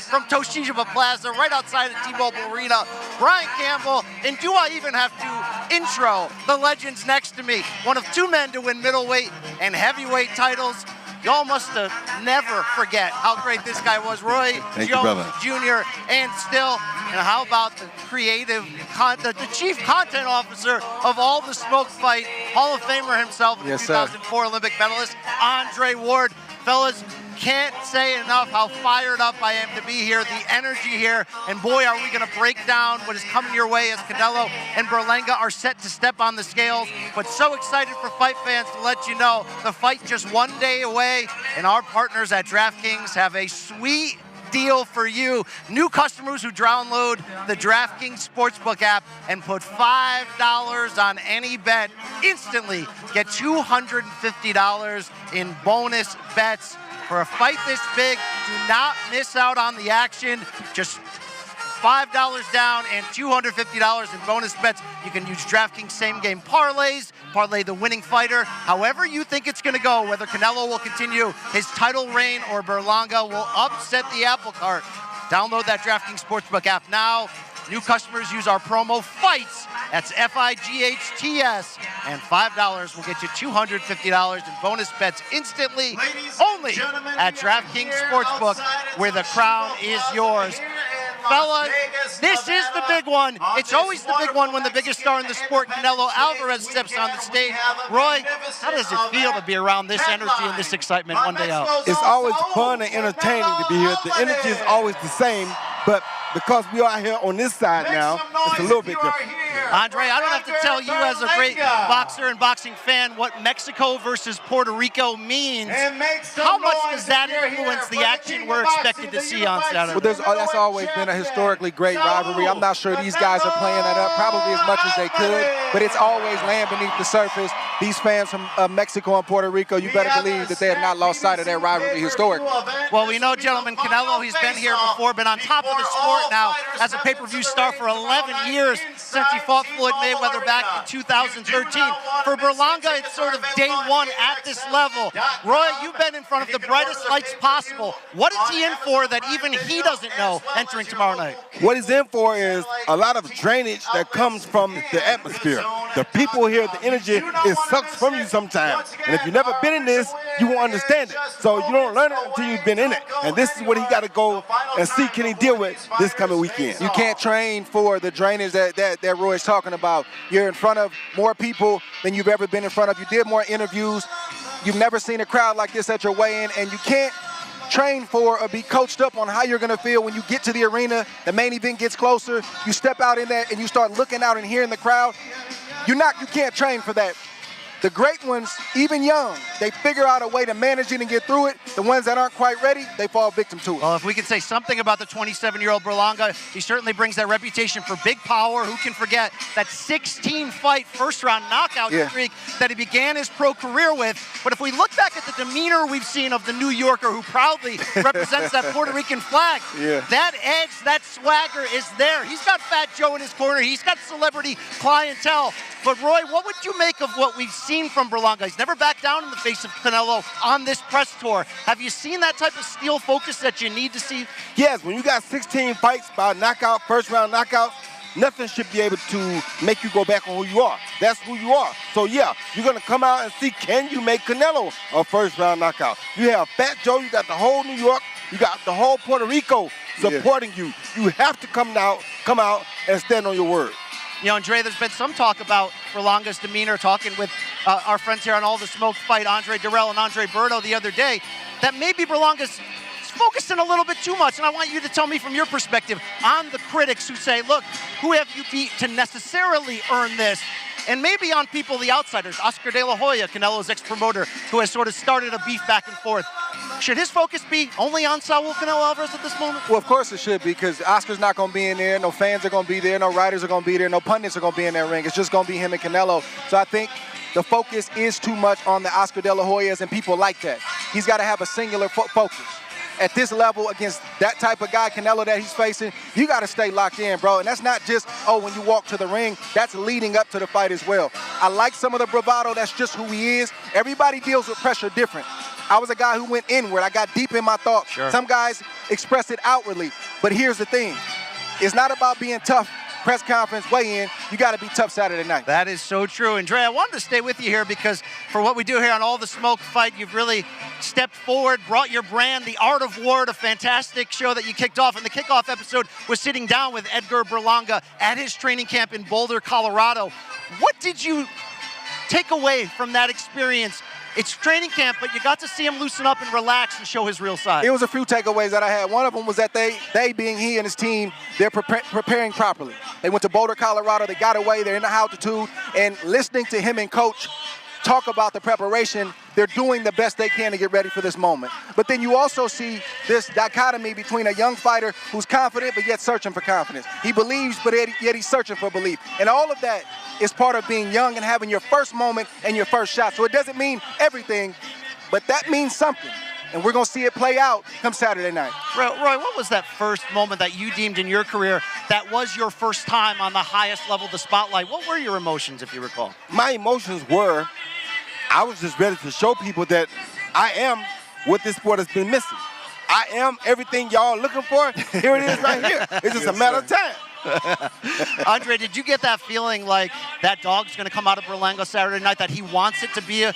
from Toshiba Plaza, right outside of T-Mobile Arena, Brian Campbell. And do I even have to intro the legends next to me? One of two men to win middleweight and heavyweight titles. Y'all must have never forget how great this guy was, Roy Jones Jr. And still, and how about the creative, the chief content officer of all the smoke fight, Hall of Famer himself, the 2004 Olympic medalist, Andre Ward. Fellas, can't say enough how fired up I am to be here, the energy here, and boy, are we gonna break down what is coming your way as Canelo and Berlanga are set to step on the scales. But so excited for fight fans to let you know the fight just one day away, and our partners at DraftKings have a sweet deal for you. New customers who download the DraftKings Sportsbook app and put $5 on any bet instantly get $250 in bonus bets. For a fight this big, do not miss out on the action. Just $5 down and $250 in bonus bets. You can use DraftKings same-game parlays, parlay the winning fighter. However you think it's going to go, whether Canelo will continue his title reign or Berlanga will upset the apple cart. Download that DraftKings Sportsbook app now. New customers use our promo FIGHTS, that's F-I-G-H-T-S, and $5 will get you $250 in bonus bets instantly, only at DraftKings Sportsbook, where the crown is yours. Fellas, this is the big one. It's always the big one when the biggest star in the sport, Canelo Álvarez, steps on the stage. Roy, how does it feel to be around this energy and this excitement one day out? It's always fun and entertaining to be here. The energy is always the same, but because we are here on this side now, it's a little bit different. Andre, I don't have to tell you as a great boxer and boxing fan what Mexico versus Puerto Rico means. How much does that influence the action we're expected to see on Saturday? Well, that's always been a historically great rivalry. I'm not sure these guys are playing that up probably as much as they could, but it's always laying beneath the surface. These fans from Mexico and Puerto Rico, you better believe that they have not lost sight of their rivalry historically. Well, we know, gentlemen, Canelo, he's been here before, been on top of the sport now as a pay-per-view star for 11 years since he fought Floyd Mayweather back in 2013. For Berlanga, it's sort of day one at this level. Roy, you've been in front of the brightest lights possible. What is he in for that even he doesn't know entering tomorrow night? What he's in for is a lot of drainage that comes from the atmosphere. The people here, the energy, it sucks from you sometimes. And if you've never been in this, you won't understand it. So you don't learn it until you've been in it. And this is what he got to go and see, can he deal with this coming weekend. You can't train for the drainage that Roy's talking about. You're in front of more people than you've ever been in front of. You did more interviews. You've never seen a crowd like this at your weigh-in, and you can't train for or be coached up on how you're going to feel when you get to the arena. The main event gets closer. You step out in that and you start looking out and hearing the crowd. You can't train for that. The great ones, even young, they figure out a way to manage it and get through it. The ones that aren't quite ready, they fall victim to it. Well, if we could say something about the 27-year-old Berlanga, he certainly brings that reputation for big power. Who can forget that 16-fight first-round knockout streak that he began his pro career with? But if we look back at the demeanor we've seen of the New Yorker who proudly represents that Puerto Rican flag, that edge, that swagger is there. He's got Fat Joe in his corner. He's got celebrity clientele. But Roy, what would you make of what we've seen from Berlanga? He's never backed down in the face of Canelo on this press tour. Have you seen that type of steel focus that you need to see? Yes, when you got 16 fights by knockout, first-round knockout, nothing should be able to make you go back on who you are. That's who you are. So yeah, you're going to come out and see, can you make Canelo a first-round knockout? You have Fat Joe, you got the whole New York, you got the whole Puerto Rico supporting you. You have to come out and stand on your word. You know, Andre, there's been some talk about Berlanga's demeanor, talking with our friends here on All the Smoke Fight, Andre Durrell and Andre Berto the other day, that maybe Berlanga's focusing a little bit too much. And I want you to tell me from your perspective on the critics who say, look, who have you beat to necessarily earn this? And maybe on people, the outsiders, Oscar De La Hoya, Canelo's ex-promoter, who has sort of started a beef back and forth. Should his focus be only on Saul Canelo Alvarez at this moment? Well, of course it should be, because Oscar's not going to be in there. No fans are going to be there. No writers are going to be there. No pundits are going to be in that ring. It's just going to be him and Canelo. So I think the focus is too much on the Oscar De La Hoyas and people like that. He's got to have a singular focus. At this level, against that type of guy, Canelo, that he's facing, you got to stay locked in, bro. And that's not just, oh, when you walk to the ring, that's leading up to the fight as well. I like some of the bravado. That's just who he is. Everybody deals with pressure different. I was a guy who went inward. I got deep in my thoughts. Sure. Some guys express it outwardly. But here's the thing. It's not about being tough. Press conference, weigh in, you got to be tough Saturday night. That is so true. And Dre, I wanted to stay with you here because for what we do here on All the Smoke Fight, you've really stepped forward, brought your brand, The Art of War, a fantastic show that you kicked off. And the kickoff episode was sitting down with Edgar Berlanga at his training camp in Boulder, Colorado. What did you take away from that experience? It's training camp, but you got to see him loosen up and relax and show his real side. It was a few takeaways that I had. One of them was that they being he and his team, they're preparing properly. They went to Boulder, Colorado. They got away. They're in the altitude. And listening to him and Coach talk about the preparation, they're doing the best they can to get ready for this moment. But then you also see this dichotomy between a young fighter who's confident but yet searching for confidence. He believes, but yet he's searching for belief. And all of that is part of being young and having your first moment and your first shot. So it doesn't mean everything, but that means something. And we're going to see it play out come Saturday night. Roy, what was that first moment that you deemed in your career that was your first time on the highest level of the spotlight? What were your emotions, if you recall? My emotions were, I was just ready to show people that I am what this sport has been missing. I am everything y'all looking for. Here it is right here. It's just a matter of time. Andre, did you get that feeling like that dog's going to come out of Berlanga Saturday night, that he wants it to be a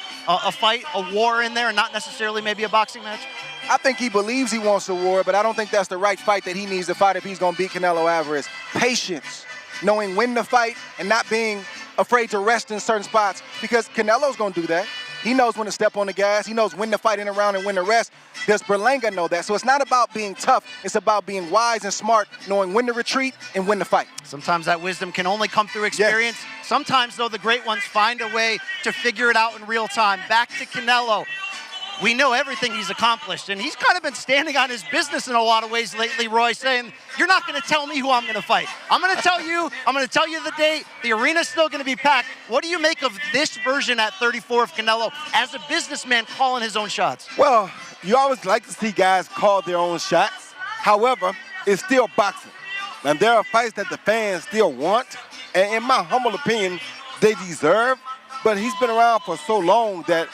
fight, a war in there, and not necessarily maybe a boxing match? I think he believes he wants a war, but I don't think that's the right fight that he needs to fight if he's going to beat Canelo Álvarez. Patience, knowing when to fight and not being afraid to rest in certain spots, because Canelo's going to do that. He knows when to step on the gas. He knows when to fight in a round and when to rest. Does Berlanga know that? So it's not about being tough. It's about being wise and smart, knowing when to retreat and when to fight. Sometimes that wisdom can only come through experience. Yes. Sometimes, though, the great ones find a way to figure it out in real time. Back to Canelo. We know everything he's accomplished, and he's kind of been standing on his business in a lot of ways lately, Roy, saying, you're not going to tell me who I'm going to fight. I'm going to tell you the date. The arena's still going to be packed. What do you make of this version at 34 of Canelo as a businessman calling his own shots? Well, you always like to see guys call their own shots. However, it's still boxing. And there are fights that the fans still want, and in my humble opinion, they deserve. But he's been around for so long that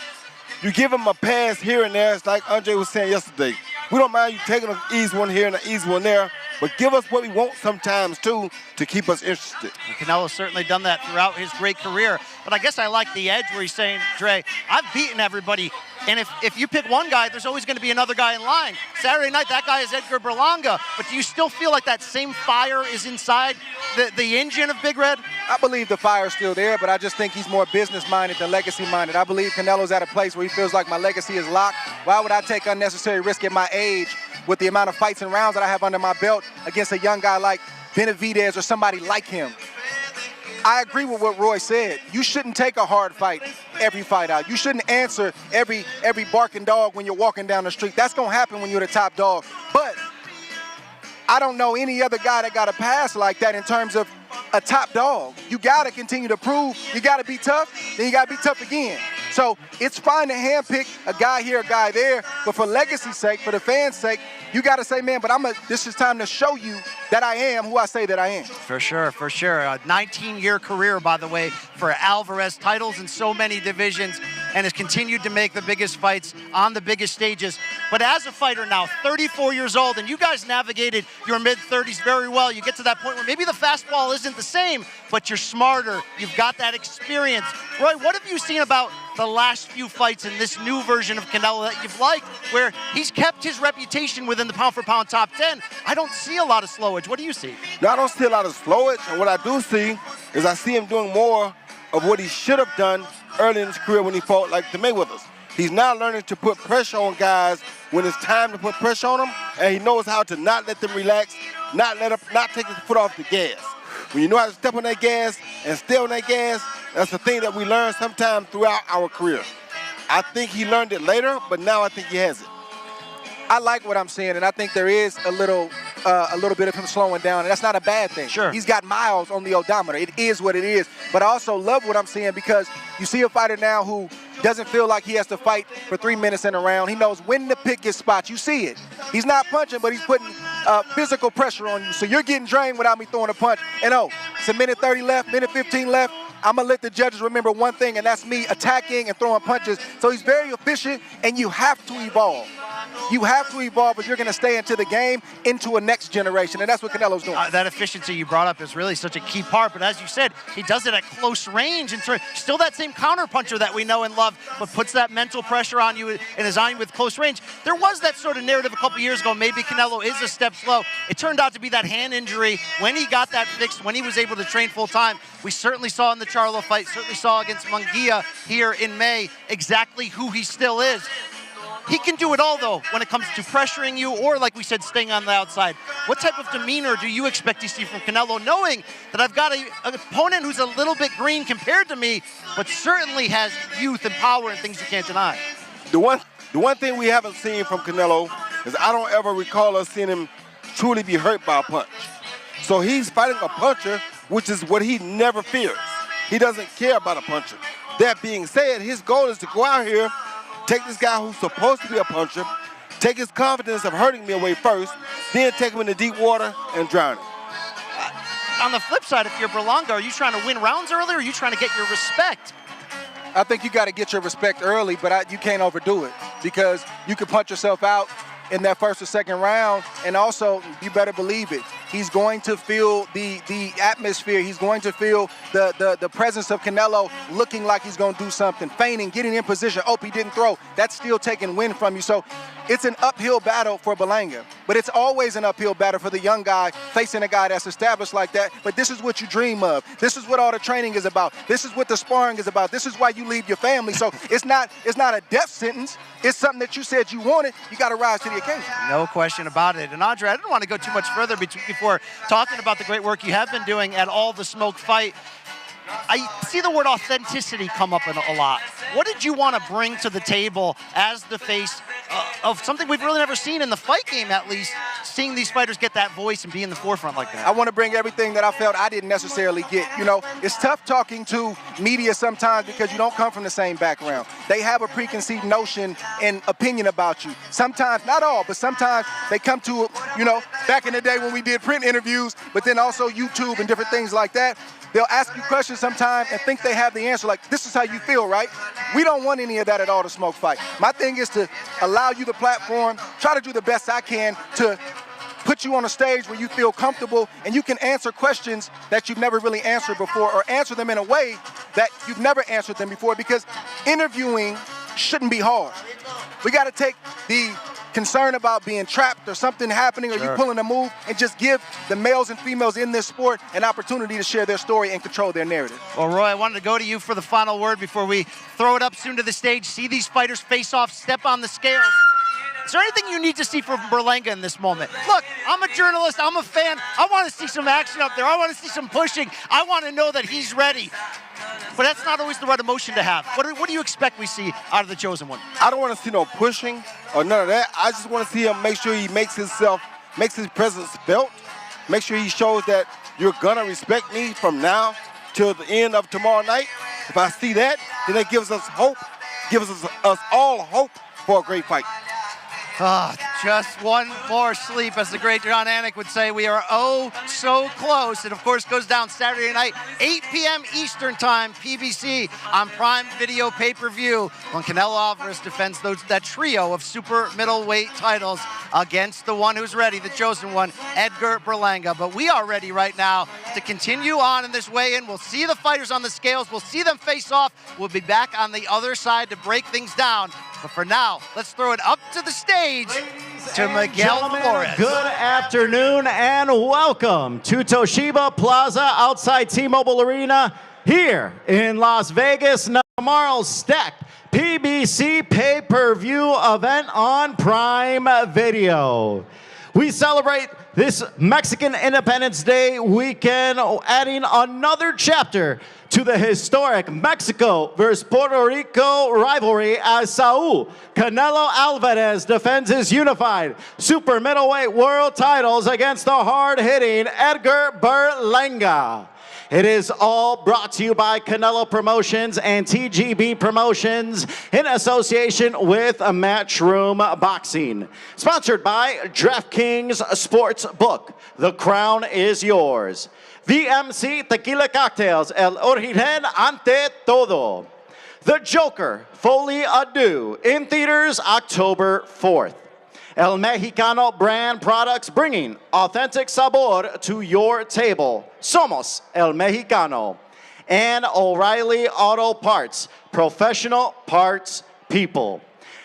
you give him a pass here and there. It's like Andre was saying yesterday. We don't mind you taking an easy one here and an easy one there, but give us what we want sometimes, too, to keep us interested. And Canelo's certainly done that throughout his great career. But I guess I like the edge where he's saying, Dre, I've beaten everybody. And if you pick one guy, there's always going to be another guy in line. Saturday night, that guy is Edgar Berlanga. But do you still feel like that same fire is inside the engine of Big Red? I believe the fire's still there, but I just think he's more business-minded than legacy-minded. I believe Canelo's at a place where he feels like my legacy is locked. Why would I take unnecessary risk at my age with the amount of fights and rounds that I have under my belt against a young guy like Benavidez or somebody like him? I agree with what Roy said. You shouldn't take a hard fight every fight out. You shouldn't answer every barking dog when you're walking down the street. That's going to happen when you're the top dog. But I don't know any other guy that got a pass like that in terms of a top dog. You got to continue to prove. You got to be tough, then you got to be tough again. So it's fine to handpick a guy here, a guy there, but for legacy's sake, for the fans' sake, you got to say, man, but this is time to show you that I am who I say that I am. For sure, for sure. A 19-year career, by the way, for Alvarez. Titles in so many divisions, and has continued to make the biggest fights on the biggest stages. But as a fighter now, 34 years old, and you guys navigated your mid-30s very well. You get to that point where maybe the fastball isn't the same, but you're smarter. You've got that experience. Roy, what have you seen about the last few fights in this new version of Canelo that you've liked, where he's kept his reputation within the pound-for-pound top 10? I don't see a lot of slowage. What do you see? No, I don't see a lot of slowage, and what I do see is I see him doing more of what he should have done early in his career when he fought like the Mayweathers. He's now learning to put pressure on guys when it's time to put pressure on them, and he knows how to not let them relax, not take his foot off the gas. When you know how to step on that gas and stay on that gas, that's the thing that we learn sometimes throughout our career. I think he learned it later, but now I think he has it. I like what I'm seeing, and I think there is a little bit of him slowing down, and that's not a bad thing. Sure. He's got miles on the odometer. It is what it is. But I also love what I'm seeing because you see a fighter now who doesn't feel like he has to fight for 3 minutes in a round. He knows when to pick his spots. You see it. He's not punching, but he's putting physical pressure on you. So you're getting drained without me throwing a punch. And it's a minute 30 left, minute 15 left. I'm going to let the judges remember one thing, and that's me attacking and throwing punches. So he's very efficient, and you have to evolve. You have to evolve if you're going to stay into the game, into a next generation, and that's what Canelo's doing. That efficiency you brought up is really such a key part, but as you said, he does it at close range, and still that same counter puncher that we know and love, but puts that mental pressure on you and is on you with close range. There was that sort of narrative a couple years ago, maybe Canelo is a step slow. It turned out to be that hand injury. When he got that fixed, when he was able to train full time, we certainly saw in the Charlo fight, certainly saw against Munguia here in May, exactly who he still is. He can do it all, though, when it comes to pressuring you or, like we said, staying on the outside. What type of demeanor do you expect to see from Canelo, knowing that I've got an opponent who's a little bit green compared to me, but certainly has youth and power and things you can't deny? The one thing we haven't seen from Canelo is I don't ever recall us seeing him truly be hurt by a punch. So he's fighting a puncher, which is what he never fears. He doesn't care about a puncher. That being said, his goal is to go out here, take this guy who's supposed to be a puncher, take his confidence of hurting me away first, then take him into deep water and drown him. On the flip side, if you're Berlanga, are you trying to win rounds early, or are you trying to get your respect? I think you got to get your respect early, but you can't overdo it, because you can punch yourself out in that first or second round, and also, you better believe it, he's going to feel the atmosphere. He's going to feel the presence of Canelo looking like he's going to do something, feigning, getting in position. Oh, he didn't throw. That's still taking wind from you. So it's an uphill battle for Berlanga, but it's always an uphill battle for the young guy facing a guy that's established like that. But this is what you dream of. This is what all the training is about. This is what the sparring is about. This is why you leave your family. So it's not a death sentence. It's something that you said you wanted. You got to rise to the occasion. No question about it. And Andre, I didn't want to go too much further before talking about the great work you have been doing at All the Smoke Fight. I see the word authenticity come up a lot. What did you want to bring to the table as the face of something we've really never seen in the fight game, at least, seeing these fighters get that voice and be in the forefront like that? I want to bring everything that I felt I didn't necessarily get. You know, it's tough talking to media sometimes because you don't come from the same background. They have a preconceived notion and opinion about you. Sometimes, not all, but sometimes they come to, you know, back in the day when we did print interviews, but then also YouTube and different things like that. They'll ask you questions sometimes and think they have the answer, like, this is how you feel, right? We don't want any of that at All the Smoke Fight. My thing is to allow you the platform, try to do the best I can to put you on a stage where you feel comfortable and you can answer questions that you've never really answered before, or answer them in a way that you've never answered them before, because interviewing shouldn't be hard. We got to take the concern about being trapped or something happening or you pulling a move and just give the males and females in this sport an opportunity to share their story and control their narrative. Well, Roy, I wanted to go to you for the final word before we throw it up soon to the stage, see these fighters face off, step on the scales. Is there anything you need to see from Berlanga in this moment? Look, I'm a journalist, I'm a fan, I want to see some action up there, I want to see some pushing, I want to know that he's ready. But that's not always the right emotion to have. What do you expect we see out of the Chosen One? I don't want to see no pushing or none of that. I just want to see him make sure he makes his presence felt, make sure he shows that you're gonna respect me from now till the end of tomorrow night. If I see that, then it gives us hope, gives us all hope for a great fight. Just one more sleep, as the great John Anik would say. We are oh so close. It, of course, goes down Saturday night, 8 p.m. Eastern Time, PBC, on Prime Video pay-per-view, when Canelo Álvarez defends that trio of super middleweight titles against the one who's ready, the Chosen One, Edgar Berlanga. But we are ready right now to continue on in this weigh-in. We'll see the fighters on the scales. We'll see them face off. We'll be back on the other side to break things down. But for now, let's throw it up to the stage to Miguel Flores. Good afternoon and welcome to Toshiba Plaza outside T-Mobile Arena here in Las Vegas. Now, tomorrow's stacked PBC pay-per-view event on Prime Video. We celebrate this Mexican Independence Day weekend, adding another chapter to the historic Mexico versus Puerto Rico rivalry as Saul Canelo Álvarez defends his unified super middleweight world titles against the hard-hitting Edgar Berlanga. It is all brought to you by Canelo Promotions and TGB Promotions in association with Matchroom Boxing. Sponsored by DraftKings Sportsbook. The crown is yours. VMC Tequila Cocktails, el origen ante todo. The Joker, Folie à Deux, in theaters October 4th. El Mexicano brand products bringing authentic sabor to your table. Somos El Mexicano. And O'Reilly Auto Parts, professional parts people.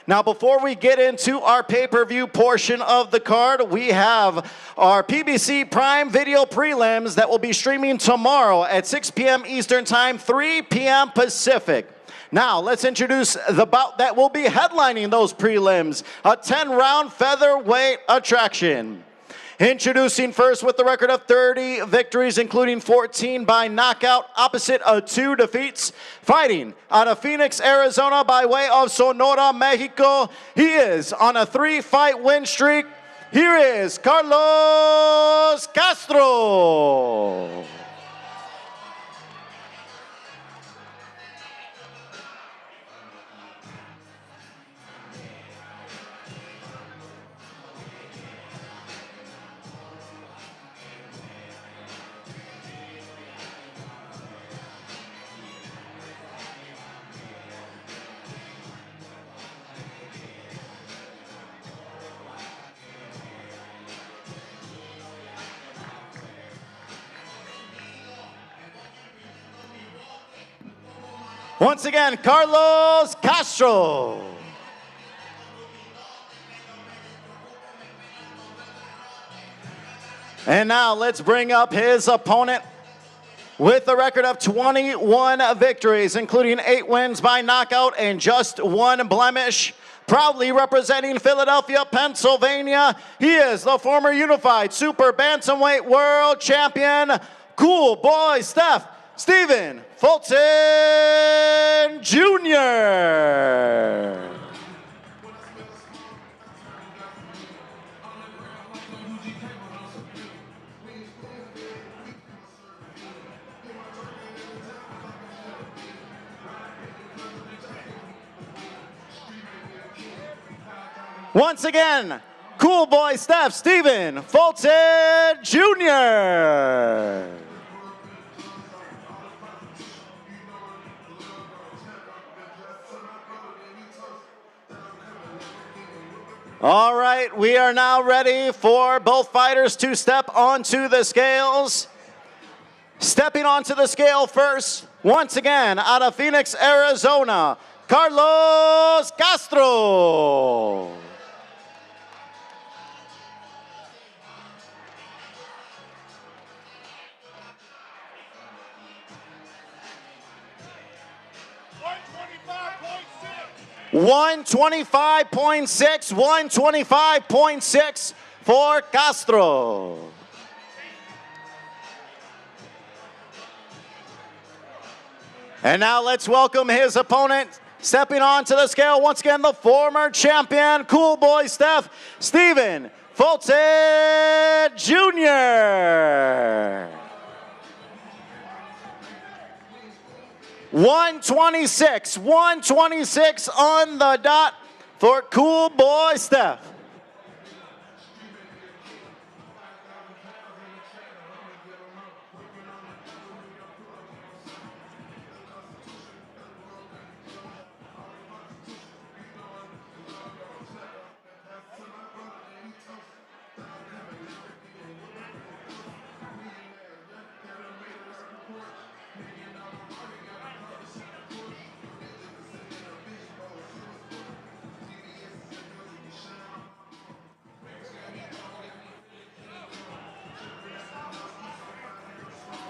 Now, before we get into our pay-per-view portion of the card, we have our PBC Prime Video prelims that will be streaming tomorrow at 6 p.m. Eastern Time, 3 p.m. Pacific. Now, let's introduce the bout that will be headlining those prelims, a 10-round featherweight attraction. Introducing first with the record of 30 victories, including 14 by knockout, opposite of 2 defeats. Fighting out of Phoenix, Arizona by way of Sonora, Mexico. He is on a 3-fight win streak. Here is Carlos Castro. Once again, Carlos Castro. And now let's bring up his opponent with a record of 21 victories, including 8 wins by knockout and just 1 blemish. Proudly representing Philadelphia, Pennsylvania, he is the former unified super bantamweight world champion, Cool Boy Stephen Fulton Jr. Once again, Cool Boy Stephen Fulton Jr. All right, we are now ready for both fighters to step onto the scales. Stepping onto the scale first, once again, out of Phoenix, Arizona, Carlos Castro. $125.6, 125.6 for Castro. And now let's welcome his opponent, stepping onto the scale, once again, the former champion, Cool Boy Stephen Fulton Jr. 126 on the dot for Cool Boy Steph.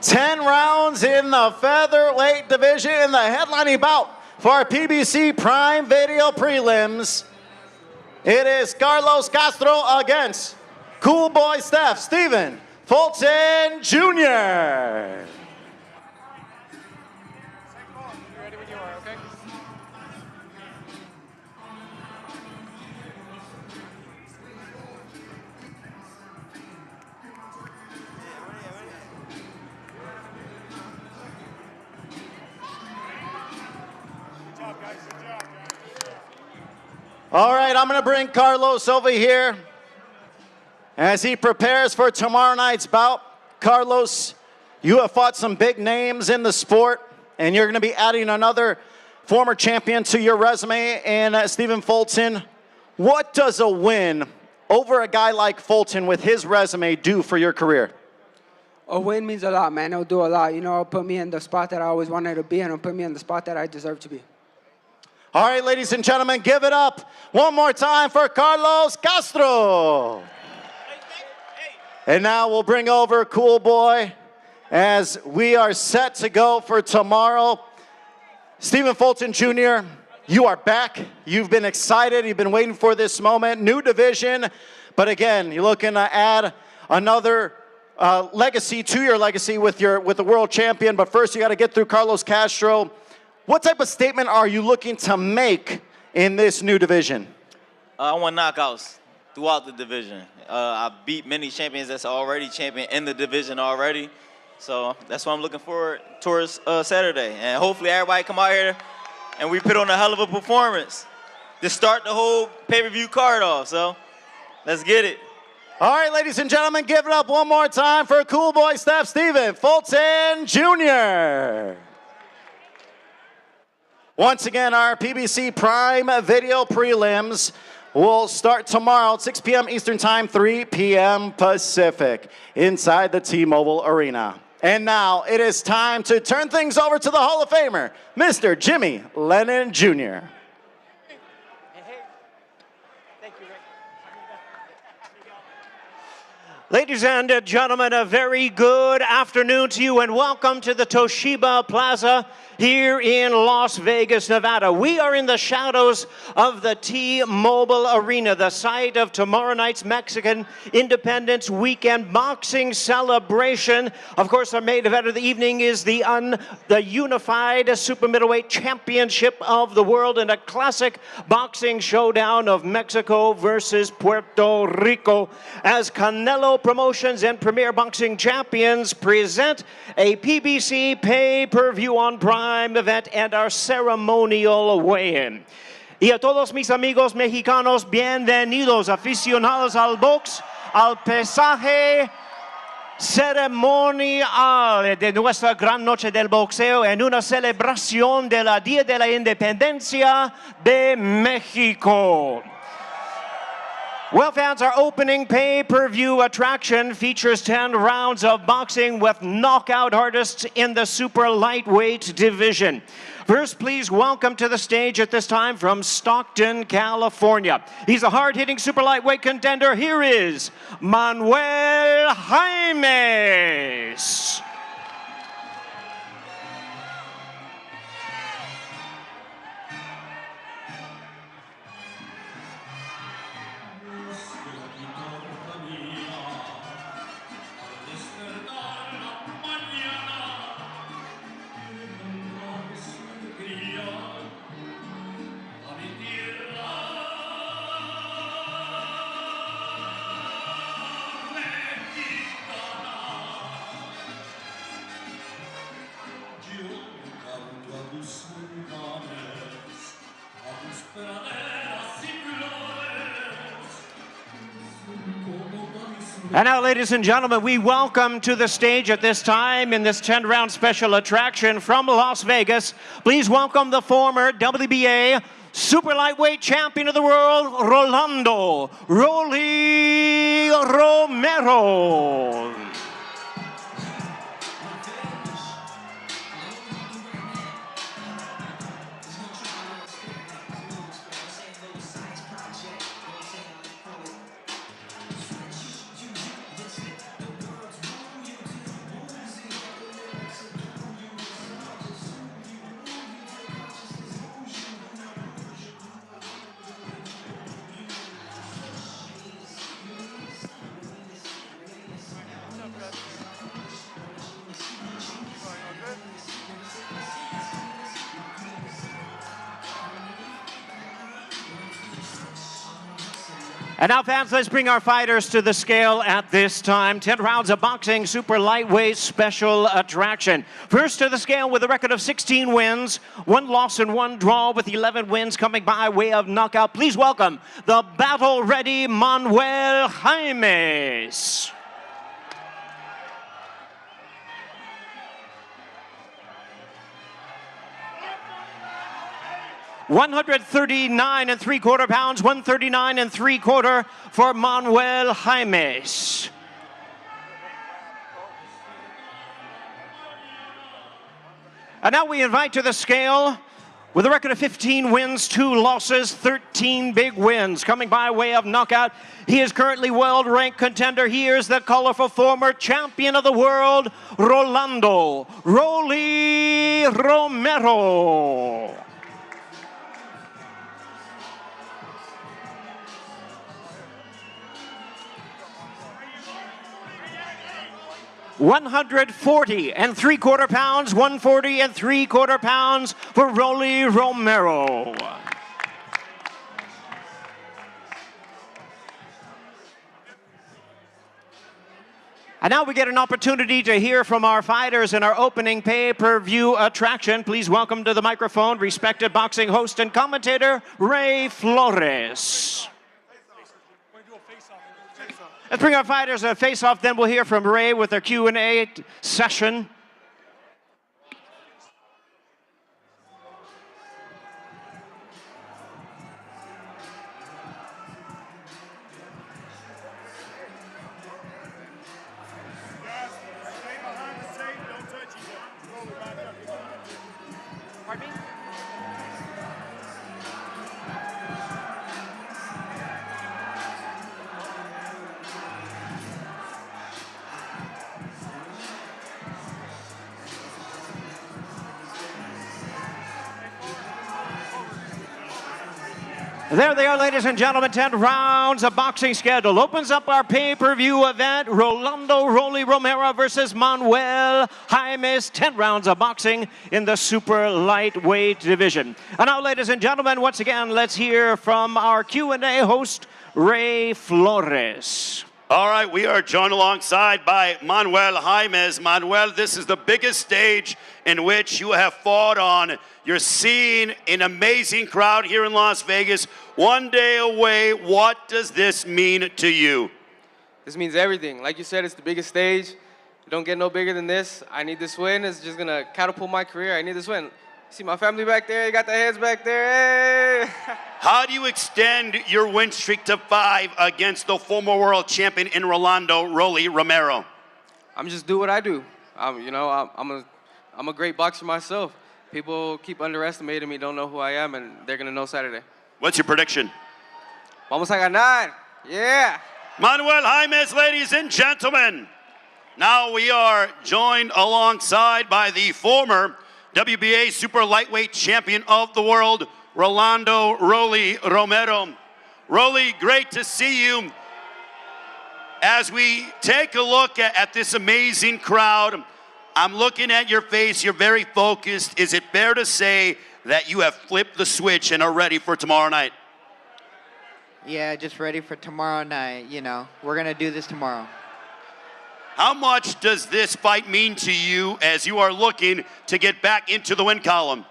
Ten rounds in the featherweight division in the headlining bout for our PBC Prime Video prelims. It is Carlos Castro against Cool Boy Stephen Fulton Jr. All right, I'm going to bring Carlos over here as he prepares for tomorrow night's bout. Carlos, you have fought some big names in the sport, and you're going to be adding another former champion to your resume, and Stephen Fulton. What does a win over a guy like Fulton with his resume do for your career? A win means a lot, man. It'll do a lot. You know, it'll put me in the spot that I always wanted to be, and it'll put me in the spot that I deserve to be. All right, ladies and gentlemen, give it up one more time for Carlos Castro. And now we'll bring over Cool Boy as we are set to go for tomorrow. Stephen Fulton Jr., you are back. You've been excited. You've been waiting for this moment. New division. But again, you're looking to add another legacy to your legacy with the world champion. But first, you got to get through Carlos Castro. What type of statement are you looking to make in this new division? I want knockouts throughout the division. I beat many champions that's already champion in the division already. So that's what I'm looking forward towards Saturday. And hopefully everybody come out here and we put on a hell of a performance to start the whole pay-per-view card off. So let's get it. All right, ladies and gentlemen, give it up one more time for Cool Boy Steph Stephen Fulton Jr. Once again, our PBC Prime Video Prelims will start tomorrow at 6 p.m. Eastern Time, 3 p.m. Pacific, inside the T-Mobile Arena. And now it is time to turn things over to the Hall of Famer, Mr. Jimmy Lennon Jr. Ladies and gentlemen, a very good afternoon to you and welcome to the Toshiba Plaza here in Las Vegas, Nevada. We are in the shadows of the T-Mobile Arena, the site of tomorrow night's Mexican Independence Weekend boxing celebration. Of course, our main event of the evening is the unified super middleweight championship of the world in a classic boxing showdown of Mexico versus Puerto Rico, as Canelo Promotions and Premier Boxing Champions present a PBC pay-per-view on Prime event and our ceremonial weigh-in. Y a todos mis amigos mexicanos, bienvenidos aficionados al box, al pesaje ceremonial de nuestra gran noche del boxeo en una celebración de la Día de la Independencia de México. Well, fans, our opening pay-per-view attraction features 10 rounds of boxing with knockout artists in the super lightweight division. First, please welcome to the stage at this time from Stockton, California. He's a hard-hitting super lightweight contender. Here is Manuel Jaimes. And now, ladies and gentlemen, we welcome to the stage at this time in this 10-round special attraction from Las Vegas. Please welcome the former WBA super lightweight champion of the world, Rolando "Rolly" Romero. And now, fans, let's bring our fighters to the scale at this time. 10 rounds of boxing, super lightweight special attraction. First to the scale with a record of 16 wins, 1 loss and 1 draw, with 11 wins coming by way of knockout. Please welcome the battle-ready Manuel Jaimes. 139 3/4 pounds, 139 3/4 for Manuel Jaimes. And now we invite to the scale with a record of 15 wins, 2 losses, 13 big wins coming by way of knockout. He is currently world-ranked contender. He is the colorful former champion of the world, Rolando "Rolly" Romero. 140 3/4 pounds, 140 3/4 pounds for Rolly Romero. And now we get an opportunity to hear from our fighters in our opening pay-per-view attraction. Please welcome to the microphone respected boxing host and commentator, Ray Flores. Let's bring our fighters a face-off, then we'll hear from Ray with their Q&A session. Pardon me? There they are, ladies and gentlemen, 10 rounds of boxing schedule. Opens up our pay-per-view event, Rolando "Rolly" Romero versus Manuel Jaimes. 10 rounds of boxing in the super lightweight division. And now, ladies and gentlemen, once again, let's hear from our Q&A host, Ray Flores. All right, we are joined alongside by Manuel Jaimes. Manuel, this is the biggest stage in which you have fought on. You're seeing an amazing crowd here in Las Vegas. One day away, what does this mean to you? This means everything. Like you said, it's the biggest stage. It don't get no bigger than this. I need this win. It's just gonna catapult my career. I need this win. See my family back there? You got the heads back there. Hey! How do you extend your win streak to 5 against the former world champion in Rolando "Rolly" Romero? I'm just do what I do. I'm a great boxer myself. People keep underestimating me, don't know who I am, and they're gonna know Saturday. What's your prediction? Vamos a ganar. Yeah. Manuel Jaimes, ladies and gentlemen. Now we are joined alongside by the former WBA super lightweight champion of the world, Rolando "Rolly" Romero. Rolly, great to see you. As we take a look at this amazing crowd, I'm looking at your face, you're very focused. Is it fair to say that you have flipped the switch and are ready for tomorrow night? Yeah, just ready for tomorrow night, you know. We're gonna do this tomorrow. How much does this fight mean to you as you are looking to get back into the win column?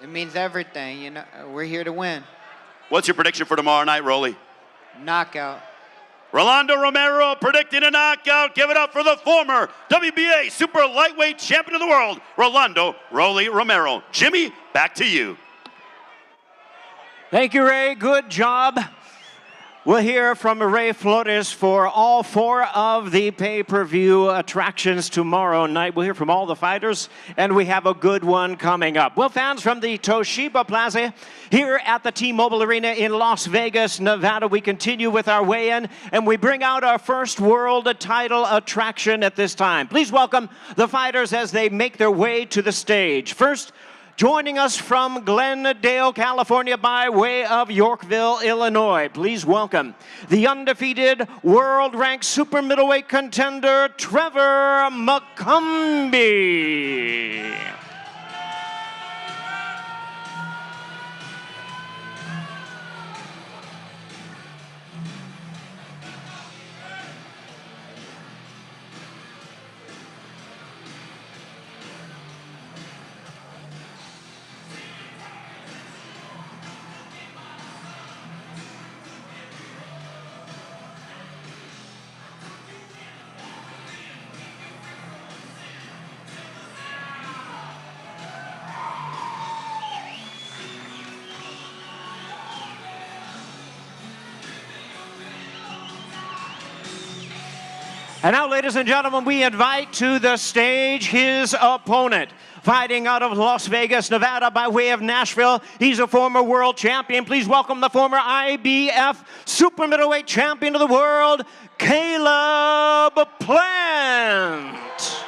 It means everything, you know. We're here to win. What's your prediction for tomorrow night, Rolly? Knockout. Rolando Romero predicting a knockout. Give it up for the former WBA super lightweight champion of the world, Rolando "Rolly" Romero. Jimmy, back to you. Thank you, Ray. Good job. We'll hear from Ray Flores for all 4 of the pay-per-view attractions tomorrow night. We'll hear from all the fighters, and we have a good one coming up. Well, fans, from the Toshiba Plaza here at the T-Mobile Arena in Las Vegas, Nevada, we continue with our weigh-in, and we bring out our first world title attraction at this time. Please welcome the fighters as they make their way to the stage. First, joining us from Glendale, California, by way of Yorkville, Illinois, please welcome the undefeated world-ranked super middleweight contender, Trevor McCombie. And now, ladies and gentlemen, we invite to the stage his opponent. Fighting out of Las Vegas, Nevada by way of Nashville. He's a former world champion. Please welcome the former IBF super middleweight champion of the world, Caleb Plant.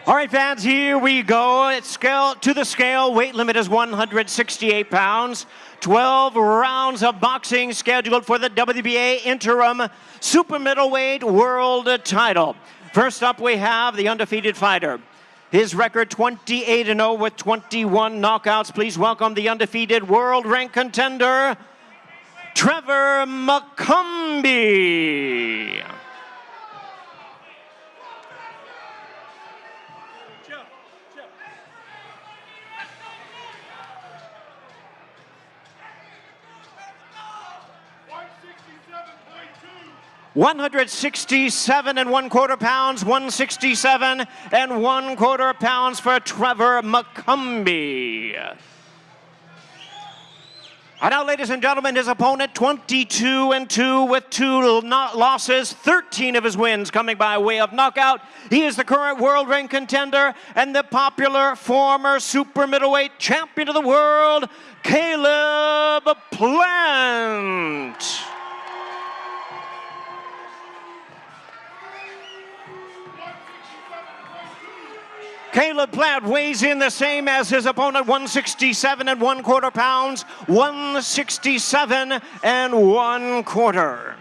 All right, fans, here we go. It's scale to the scale. Weight limit is 168 pounds. 12 rounds of boxing scheduled for the WBA interim super middleweight world title. First up, we have the undefeated fighter. His record 28-0 with 21 knockouts. Please welcome the undefeated world rank contender, Trevor McCombie. 167 1/4 pounds, 167 1/4 pounds for Trevor McCombie. And now, ladies and gentlemen, his opponent, 22-2 with 2 losses, 13 of his wins coming by way of knockout. He is the current world ring contender and the popular former super middleweight champion of the world, Caleb Plant. Caleb Plant weighs in the same as his opponent, 167 1/4 pounds, 167 1/4.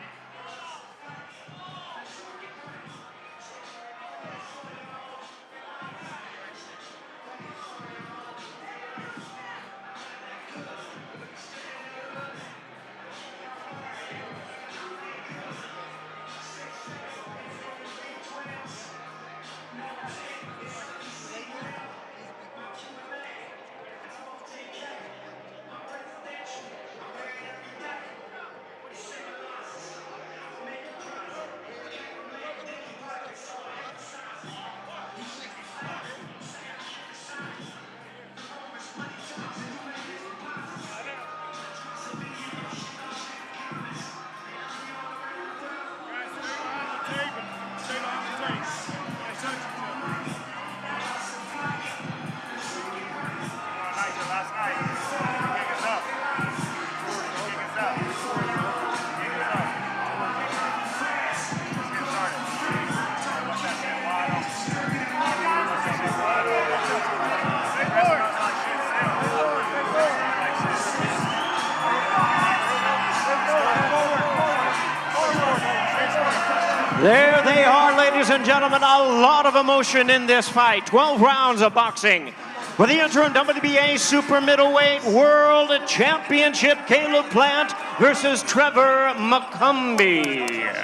There they are, ladies and gentlemen, a lot of emotion in this fight. 12 rounds of boxing. For the interim WBA Super Middleweight World Championship, Caleb Plant versus Trevor McCombie.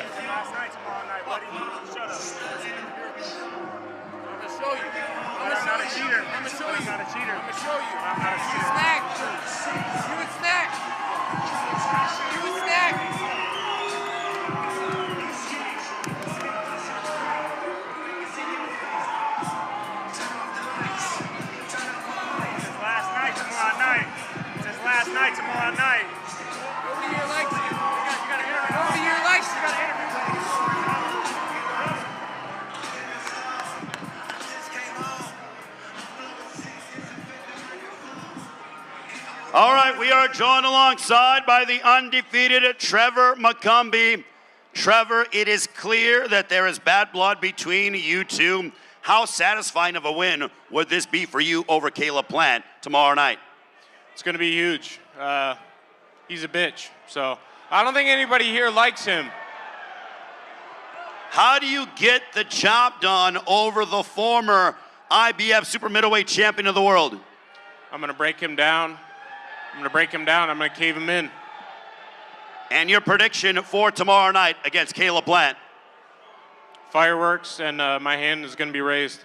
Tomorrow night. Over your legs. You gotta interview. Over your legs. You gotta interview. All right, we are joined alongside by the undefeated Trevor McCombie. Trevor, it is clear that there is bad blood between you two. How satisfying of a win would this be for you over Caleb Plant tomorrow night? It's going to be huge. He's a bitch, so I don't think anybody here likes him. How do you get the job done over the former IBF super middleweight champion of the world? I'm going to break him down. I'm going to break him down. I'm going to cave him in. And your prediction for tomorrow night against Caleb Plant? Fireworks, and my hand is going to be raised.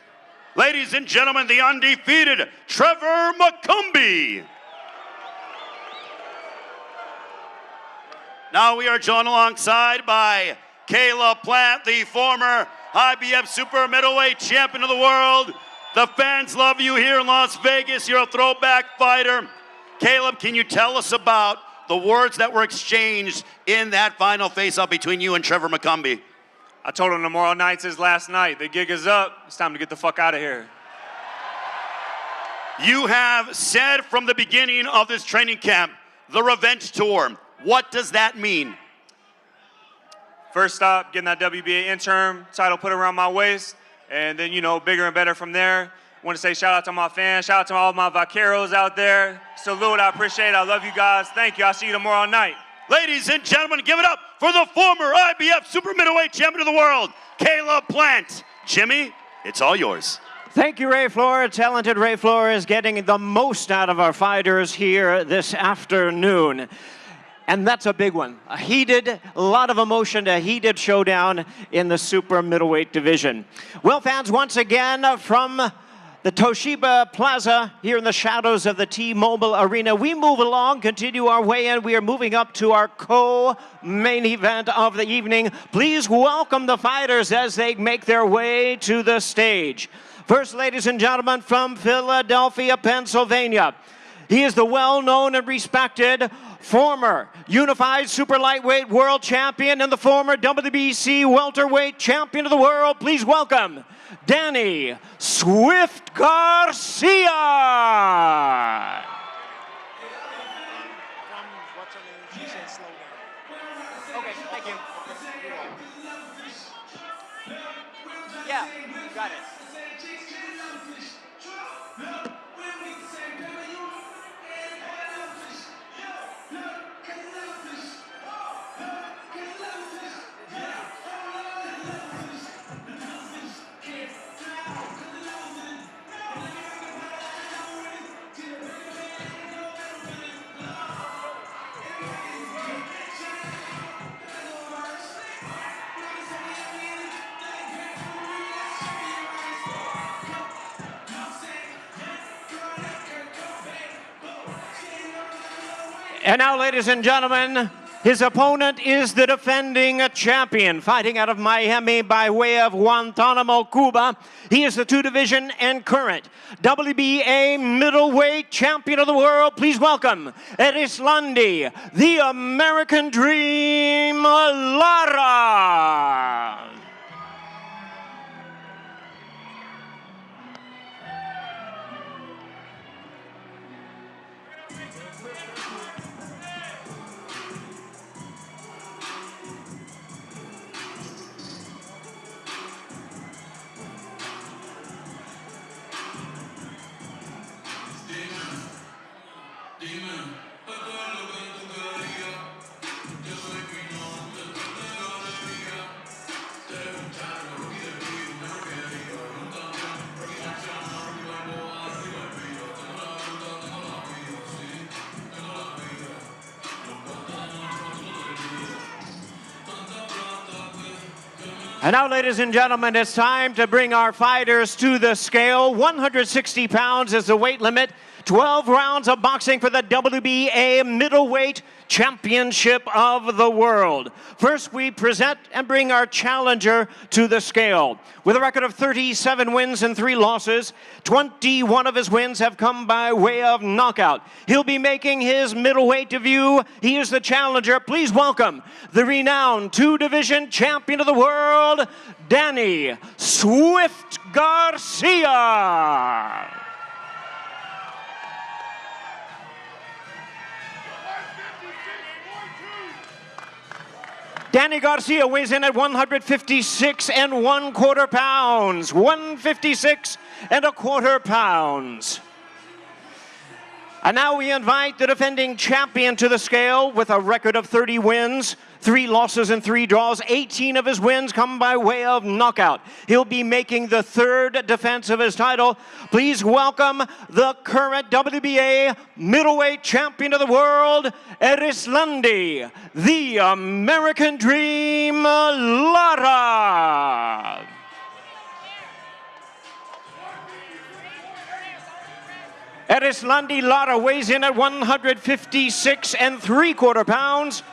Ladies and gentlemen, the undefeated Trevor McCumbee. Now we are joined alongside by Caleb Plant, the former IBF super middleweight champion of the world. The fans love you here in Las Vegas. You're a throwback fighter. Caleb, can you tell us about the words that were exchanged in that final face-off between you and Trevor McCumbee? I told him tomorrow night's his last night. The gig is up. It's time to get the fuck out of here. You have said from the beginning of this training camp, the revenge tour. What does that mean? First stop, getting that WBA interim title put around my waist, and then, you know, bigger and better from there. Want to say shout out to my fans, shout out to all my vaqueros out there. Salute, I appreciate it. I love you guys. Thank you. I'll see you tomorrow night. Ladies and gentlemen, give it up for the former IBF super middleweight champion of the world, Caleb Plant. Jimmy, it's all yours. Thank you, Ray Flores. Talented Ray Flores getting the most out of our fighters here this afternoon. And that's a big one. A lot of emotion, a heated showdown in the super middleweight division. Well, fans, once again from the Toshiba Plaza here in the shadows of the T-Mobile Arena, we move along, continue our way in. We are moving up to our co-main event of the evening. Please welcome the fighters as they make their way to the stage. First, ladies and gentlemen, from Philadelphia, Pennsylvania. He is the well-known and respected former unified super lightweight world champion and the former WBC welterweight champion of the world. Please welcome Danny Swift Garcia. Okay, thank you. Yeah, got it. And now, ladies and gentlemen, his opponent is the defending champion, fighting out of Miami by way of Guantanamo, Cuba. He is the two-division and current WBA middleweight champion of the world. Please welcome Erislandi, the American Dream, Lara. And now, ladies and gentlemen, it's time to bring our fighters to the scale. 160 pounds is the weight limit. 12 rounds of boxing for the WBA Middleweight Championship of the World. First, we present and bring our challenger to the scale. With a record of 37 wins and 3 losses, 21 of his wins have come by way of knockout. He'll be making his middleweight debut. He is the challenger. Please welcome the renowned two-division champion of the world, Danny Swift Garcia. Danny Garcia weighs in at 156 1/4 pounds. 156 1/4 pounds. And now we invite the defending champion to the scale with a record of 30 wins, 3 losses and 3 draws. 18 of his wins come by way of knockout. He'll be making the 3rd defense of his title. Please welcome the current WBA middleweight champion of the world, Erislandy, the American Dream Lara. Erislandy Lara weighs in at 156 3/4 pounds.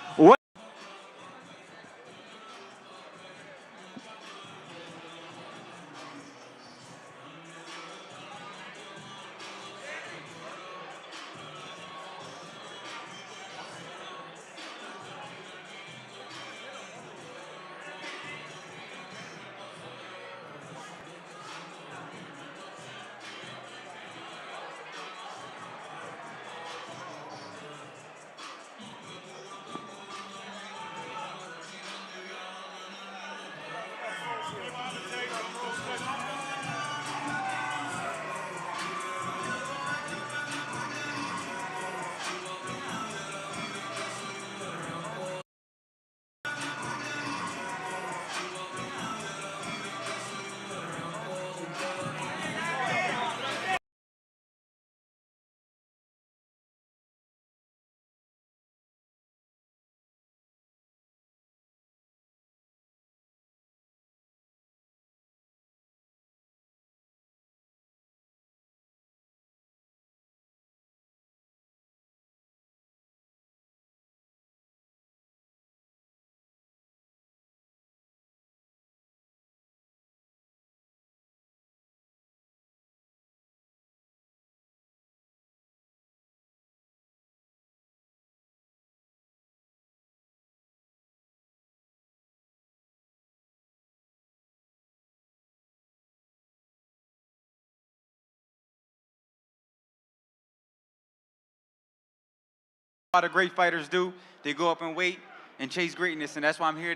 A lot of great fighters do. They go up in weight and chase greatness, and that's why I'm here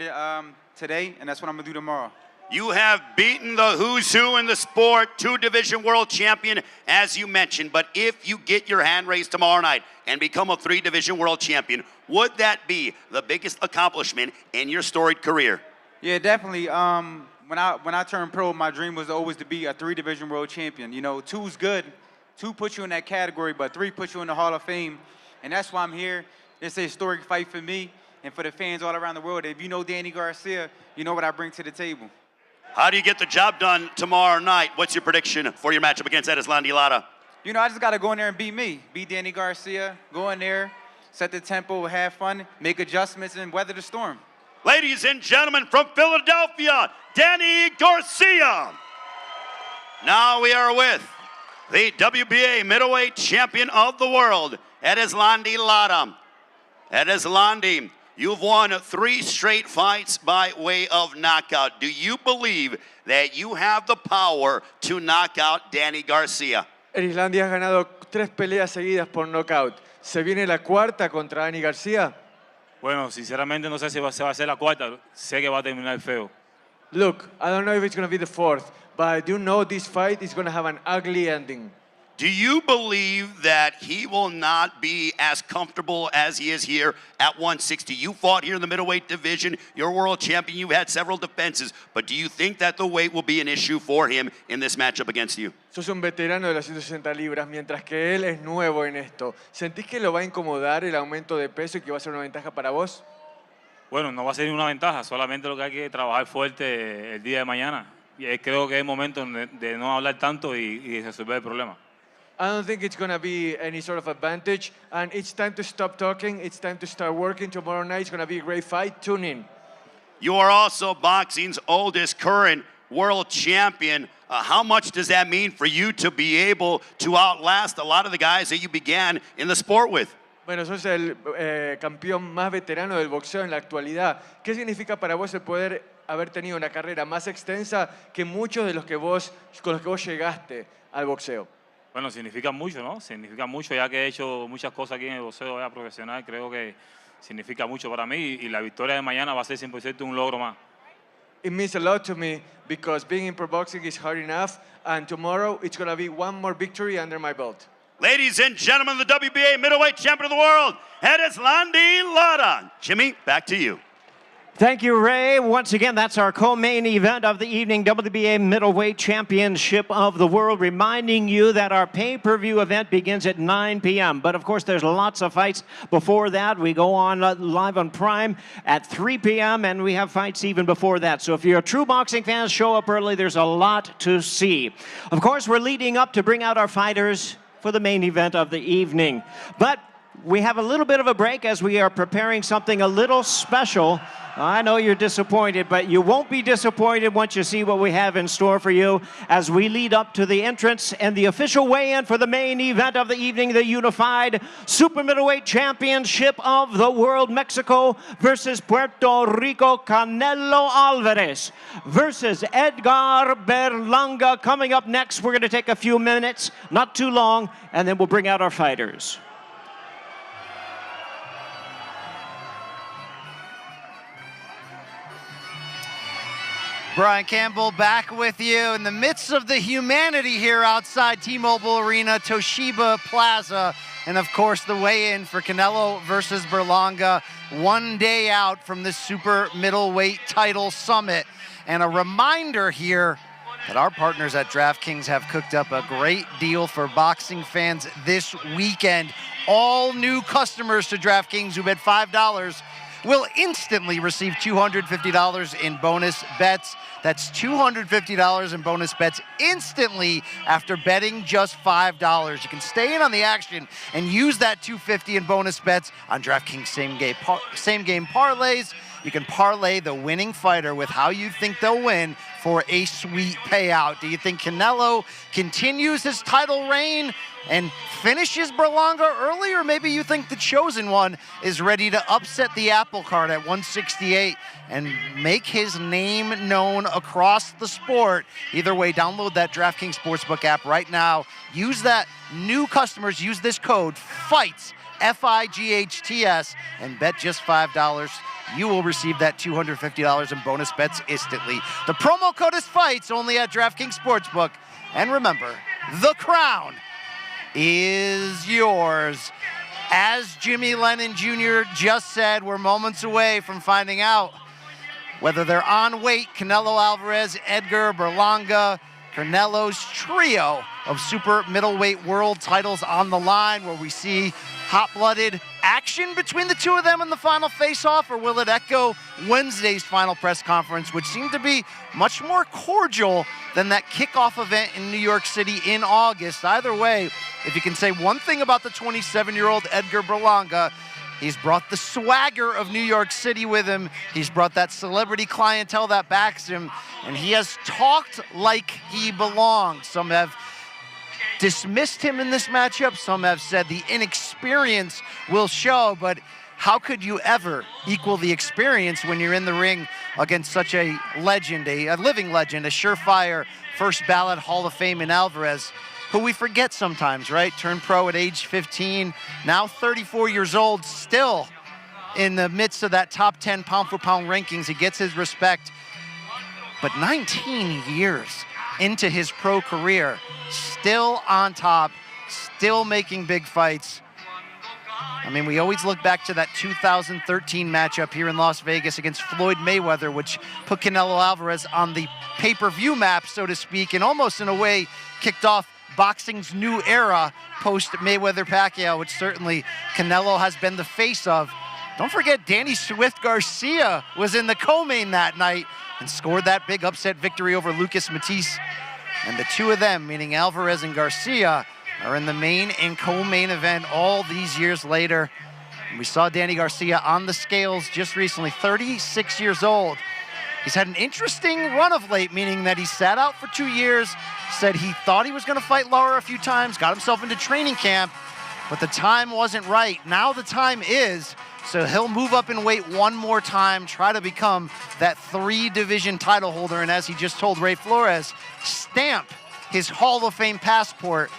today, and that's what I'm gonna do tomorrow. You have beaten the who's who in the sport, 2-division world champion, as you mentioned. But if you get your hand raised tomorrow night and become a 3-division world champion, would that be the biggest accomplishment in your storied career? Yeah, definitely. When I turned pro, my dream was always to be a 3-division world champion. You know, 2's good. 2 puts you in that category, but 3 puts you in the Hall of Fame. And that's why I'm here. It's a historic fight for me and for the fans all around the world. If you know Danny Garcia, you know what I bring to the table. How do you get the job done tomorrow night? What's your prediction for your matchup against Erislandy Lara? You know, I just got to go in there and beat me. Beat Danny Garcia, go in there, set the tempo, have fun, make adjustments, and weather the storm. Ladies and gentlemen, from Philadelphia, Danny Garcia. Now we are with the WBA middleweight champion of the world, Erislandy Lara. Erislandy, you've won 3 straight fights by way of knockout. Do you believe that you have the power to knock out Danny Garcia? Erislandy ha ganado 3 peleas seguidas por knockout. ¿Se viene la 4ª contra Danny Garcia? Bueno, sinceramente no sé si se va a hacer la 4ª. Sé que va a terminar feo. Look, I don't know if it's going to be the 4th, but I do know this fight is going to have an ugly ending. Do you believe that he will not be as comfortable as he is here at 160? You fought here in the middleweight division. You're world champion. You've had several defenses. But do you think that the weight will be an issue for him in this matchup against you? Sos un veterano de las 160 libras, mientras que él es nuevo en esto. ¿Sentís que lo va a incomodar el aumento de peso y que va a ser una ventaja para vos? Bueno, no va a ser una ventaja. Solamente lo que hay que trabajar fuerte el día de mañana. Y creo que es momento de no hablar tanto y resolver el problema. I don't think it's going to be any sort of advantage, and it's time to stop talking. It's time to start working. Tomorrow night is going to be a great fight. Tune in. You are also boxing's oldest current world champion. How much does that mean for you to be able to outlast a lot of the guys that you began in the sport with? Bueno, sos el campeón más veterano del boxeo en la actualidad. ¿Qué significa para vos el poder haber tenido una carrera más extensa que muchos de los que con los que vos llegaste al boxeo? Bueno, significa mucho, ¿no? Significa mucho, ya que he hecho muchas cosas aquí en el boxeo ya profesional. Creo que significa mucho para mí y la victoria de mañana va a ser 100% un logro más. It means a lot to me because being in pro boxing is hard enough, and tomorrow it's going to be one more victory under my belt. Ladies and gentlemen, the WBA middleweight champion of the world, Landy Lara. Jimmy, back to you. Thank you, Ray. Once again, that's our co-main event of the evening, WBA Middleweight Championship of the World, reminding you that our pay-per-view event begins at 9 p.m. But, of course, there's lots of fights before that. We go on live on Prime at 3 p.m., and we have fights even before that. So if you're a true boxing fan, show up early. There's a lot to see. Of course, we're leading up to bring out our fighters for the main event of the evening. But we have a little bit of a break as we are preparing something a little special. I know you're disappointed, but you won't be disappointed once you see what we have in store for you as we lead up to the entrance and the official weigh-in for the main event of the evening, the unified super middleweight championship of the world. Mexico versus Puerto Rico. Canelo Álvarez versus Edgar Berlanga. Coming up next, we're going to take a few minutes, not too long, and then we'll bring out our fighters. Brian Campbell back with you in the midst of the humanity here outside T-Mobile Arena, Toshiba Plaza, and of course the weigh-in for Canelo versus Berlanga, 1 day out from the super middleweight title summit. And a reminder here that our partners at DraftKings have cooked up a great deal for boxing fans this weekend. All new customers to DraftKings who bet $5 will instantly receive $250 in bonus bets. That's $250 in bonus bets instantly after betting just $5. You can stay in on the action and use that $250 in bonus bets on DraftKings same game parlays. You can parlay the winning fighter with how you think they'll win for a sweet payout. Do you think Canelo continues his title reign and finishes Berlanga early, or maybe you think the chosen one is ready to upset the apple cart at 168 and make his name known across the sport? Either way, download that DraftKings Sportsbook app right now. Use that. New customers use this code FIGHTS, F-I-G-H-T-S, and bet just $5. You will receive that $250 in bonus bets instantly. The promo code is FIGHTS, only at DraftKings Sportsbook. And remember, the crown is yours. As Jimmy Lennon Jr. just said, we're moments away from finding out whether they're on weight. Canelo Álvarez, Edgar Berlanga, Canelo's trio of super middleweight world titles on the line, where we see hot-blooded action between the two of them in the final face-off, or will it echo Wednesday's final press conference, which seemed to be much more cordial than that kickoff event in New York City in August? Either way, if you can say one thing about the 27-year-old Edgar Berlanga, he's brought the swagger of New York City with him. He's brought that celebrity clientele that backs him, and he has talked like he belongs. Some have dismissed him in this matchup. Some have said the inexperience will show, but how could you ever equal the experience when you're in the ring against such a legend, a living legend, a surefire first ballot Hall of Fame in Álvarez, who we forget sometimes, right? Turned pro at age 15, now 34 years old, still in the midst of that top 10 pound-for-pound rankings. He gets his respect, but 19 years into his pro career, still on top, still making big fights. I mean, we always look back to that 2013 matchup here in Las Vegas against Floyd Mayweather, which put Canelo Álvarez on the pay-per-view map, so to speak, and almost in a way kicked off boxing's new era post-Mayweather-Pacquiao, which certainly Canelo has been the face of. Don't forget, Danny Swift Garcia was in the co-main that night and scored that big upset victory over Lucas Matisse. And the two of them, meaning Álvarez and Garcia, are in the main and co-main event all these years later. And we saw Danny Garcia on the scales just recently, 36 years old. He's had an interesting run of late, meaning that he sat out for 2 years, said he thought he was going to fight Lara a few times, got himself into training camp, but the time wasn't right. Now the time is, so he'll move up in weight one more time, try to become that 3-division title holder, and as he just told Ray Flores, stamp his Hall of Fame passport,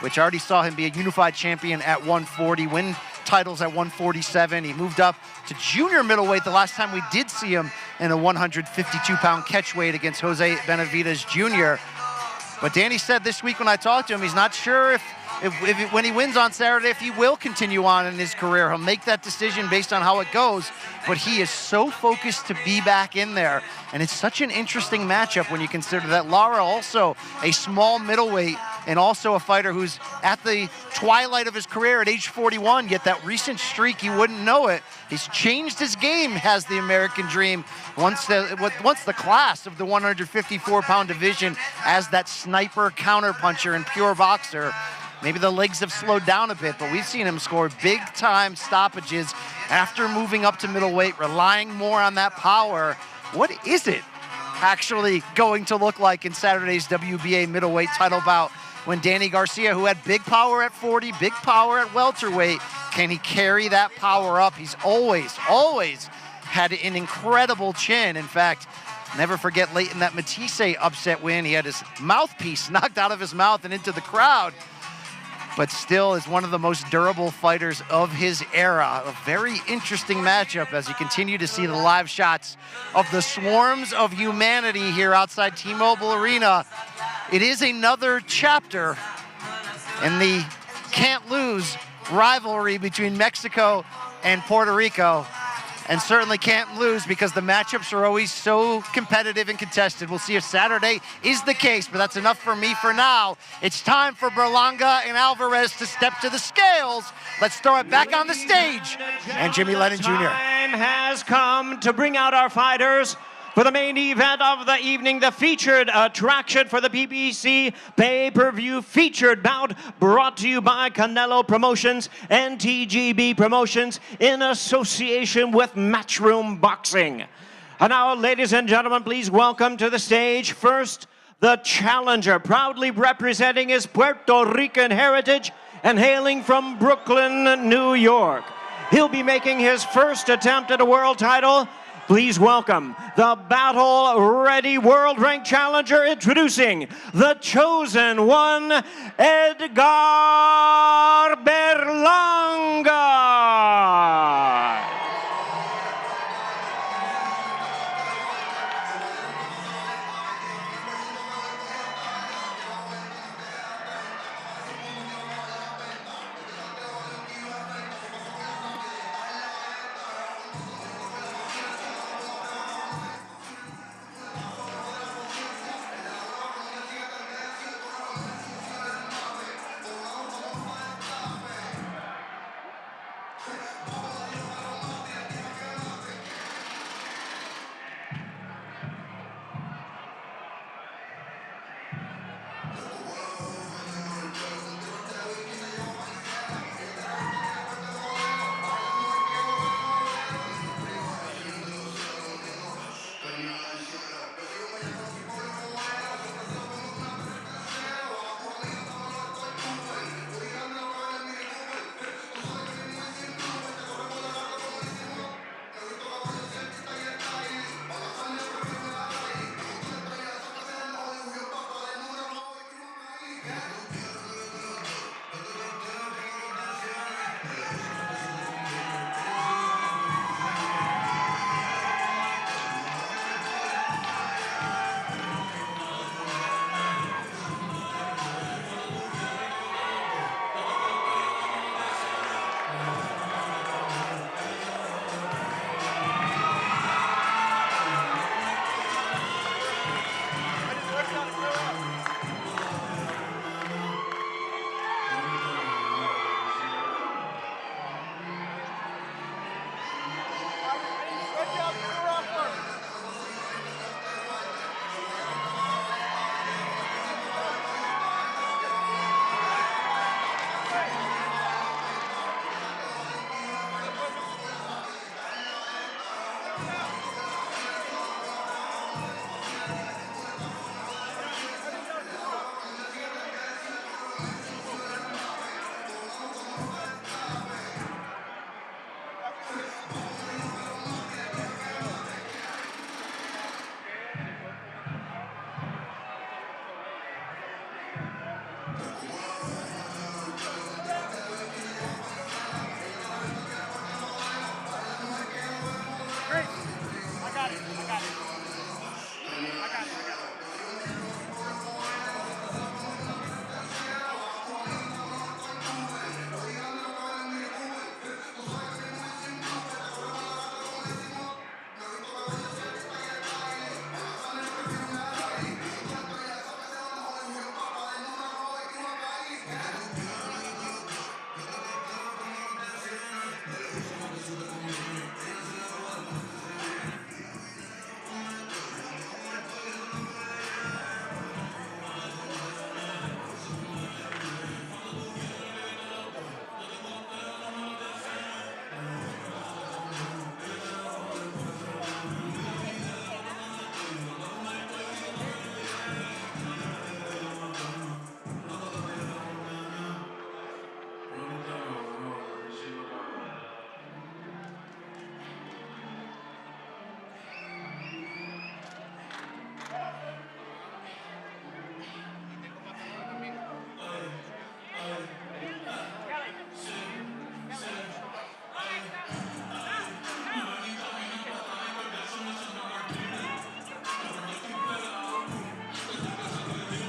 which already saw him be a unified champion at 140, win titles at 147. He moved up to junior middleweight the last time we did see him in a 152-pound catchweight against Jose Benavidez Jr. But Danny said this week when I talked to him, he's not sure if when he wins on Saturday, if he will continue on in his career. He'll make that decision based on how it goes, but he is so focused to be back in there. And it's such an interesting matchup when you consider that Lara also a small middleweight and also a fighter who's at the twilight of his career at age 41, yet that recent streak, you wouldn't know it. He's changed his game, has the American Dream, once the class of the 154-pound division as that sniper counterpuncher and pure boxer. Maybe the legs have slowed down a bit, but we've seen him score big-time stoppages after moving up to middleweight, relying more on that power. What is it actually going to look like in Saturday's WBA middleweight title bout when Danny Garcia, who had big power at 40, big power at welterweight, can he carry that power up? He's always had an incredible chin. In fact, never forget late in that Matisse upset win, he had his mouthpiece knocked out of his mouth and into the crowd, but still is one of the most durable fighters of his era. A very interesting matchup as you continue to see the live shots of the swarms of humanity here outside T-Mobile Arena. It is another chapter in the can't lose rivalry between Mexico and Puerto Rico. And certainly can't lose because the matchups are always so competitive and contested. We'll see if Saturday is the case, but that's enough for me for now. It's time for Berlanga and Alvarez to step to the scales. Let's throw it back on the stage. And Jimmy Lennon Jr. Time has come to bring out our fighters for the main event of the evening, the featured attraction for the PBC pay-per-view featured bout, brought to you by Canelo Promotions and TGB Promotions in association with Matchroom Boxing. And now, ladies and gentlemen, please welcome to the stage first the challenger, proudly representing his Puerto Rican heritage and hailing from Brooklyn, New York. He'll be making his first attempt at a world title. Please welcome the battle-ready world-ranked challenger, introducing the chosen one, Edgar Berlanga.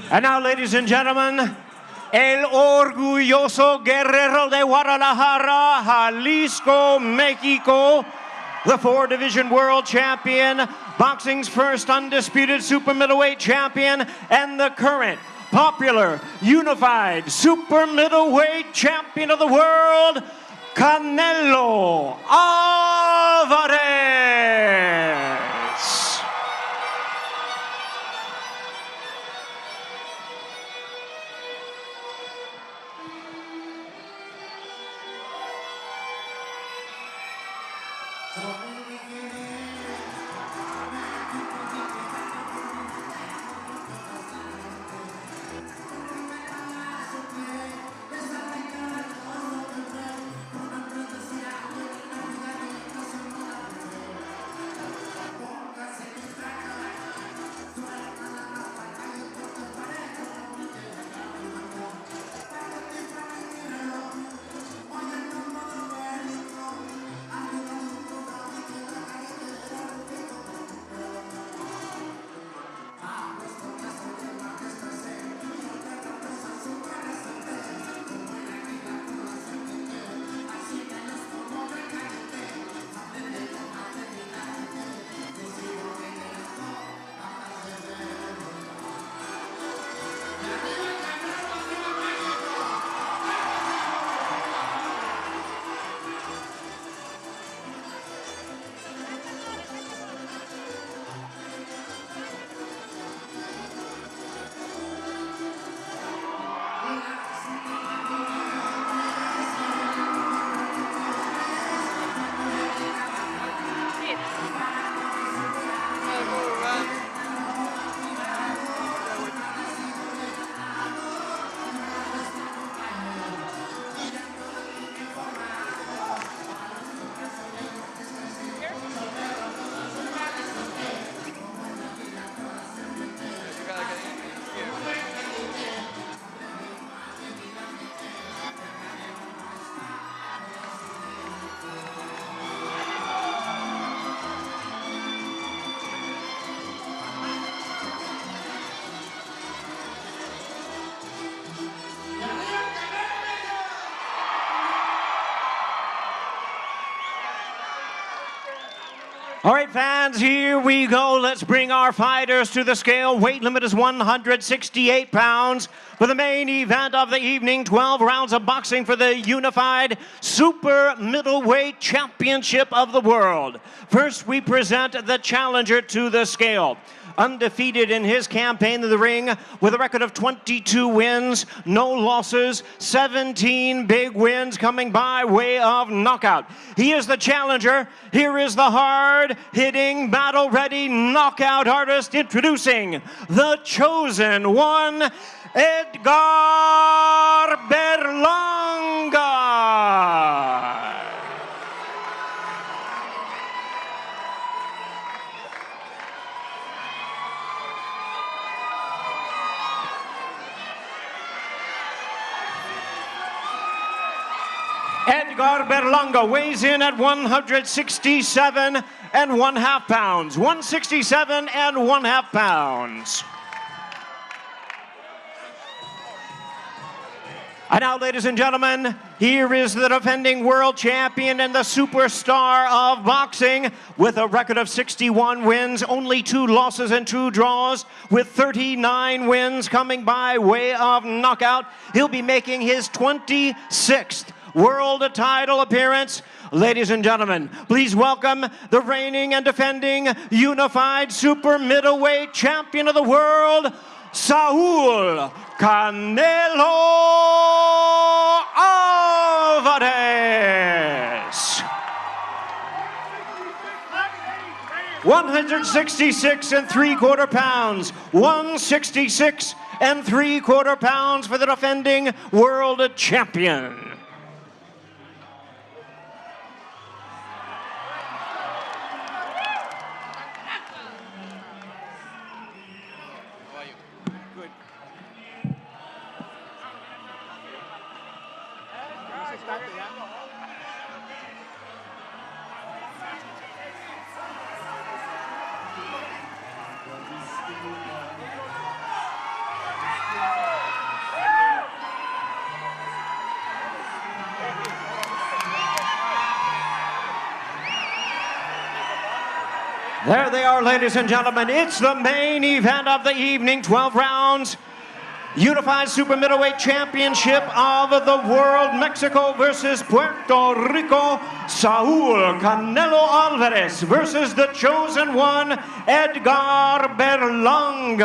And now, ladies and gentlemen, el orgulloso guerrero de Guadalajara, Jalisco, Mexico, the 4-division world champion, boxing's first undisputed super middleweight champion, and the current popular unified super middleweight champion of the world, Canelo Álvarez. All right, fans, here we go. Let's bring our fighters to the scale. Weight limit is 168 pounds. For the main event of the evening, 12 rounds of boxing for the unified super middleweight championship of the world. First, we present the challenger to the scale. Undefeated in his campaign in the ring with a record of 22 wins, no losses, 17 big wins coming by way of knockout. He is the challenger. Here is the hard-hitting, battle-ready knockout artist introducing the chosen one, Edgar Berlanga. Edgar Berlanga weighs in at 167 and 1/2 pounds. 167 and 1/2 pounds. And now, ladies and gentlemen, here is the defending world champion and the superstar of boxing with a record of 61 wins, only 2 losses and 2 draws, with 39 wins coming by way of knockout. He'll be making his 26th world title appearance. Ladies and gentlemen, please welcome the reigning and defending unified super middleweight champion of the world, Saul Canelo Álvarez. 166 3/4 pounds, 166 3/4 pounds for the defending world champion. There they are, ladies and gentlemen. It's the main event of the evening, 12 rounds. Unified Super Middleweight Championship of the World, Mexico versus Puerto Rico. Saul Canelo Álvarez versus the chosen one, Edgar Berlanga.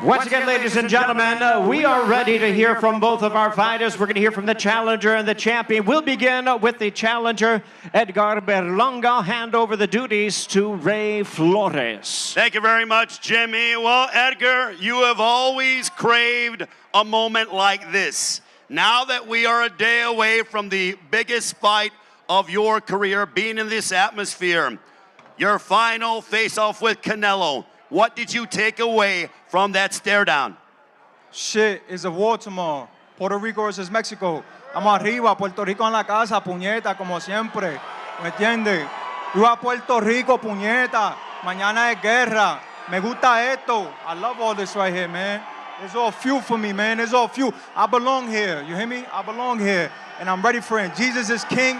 Once again, ladies and gentlemen, we are ready to hear from both of our fighters. We're going to hear from the challenger and the champion. We'll begin with the challenger, Edgar Berlanga. I'll hand over the duties to Ray Flores. Thank you very much, Jimmy. Well, Edgar, you have always craved a moment like this. Now that we are a day away from the biggest fight of your career, being in this atmosphere, your final face-off with Canelo, what did you take away from that stare down? Shit, it's a war tomorrow. Puerto Rico versus Mexico. Vamos arriba, Puerto Rico en la casa, puñeta, como siempre. ¿Me entiendes? Viva Puerto Rico, puñeta. Mañana es guerra. Me gusta esto. I love all this right here, man. It's all fuel for me, man. It's all fuel. I belong here. You hear me? I belong here. And I'm ready for it. Jesus is king.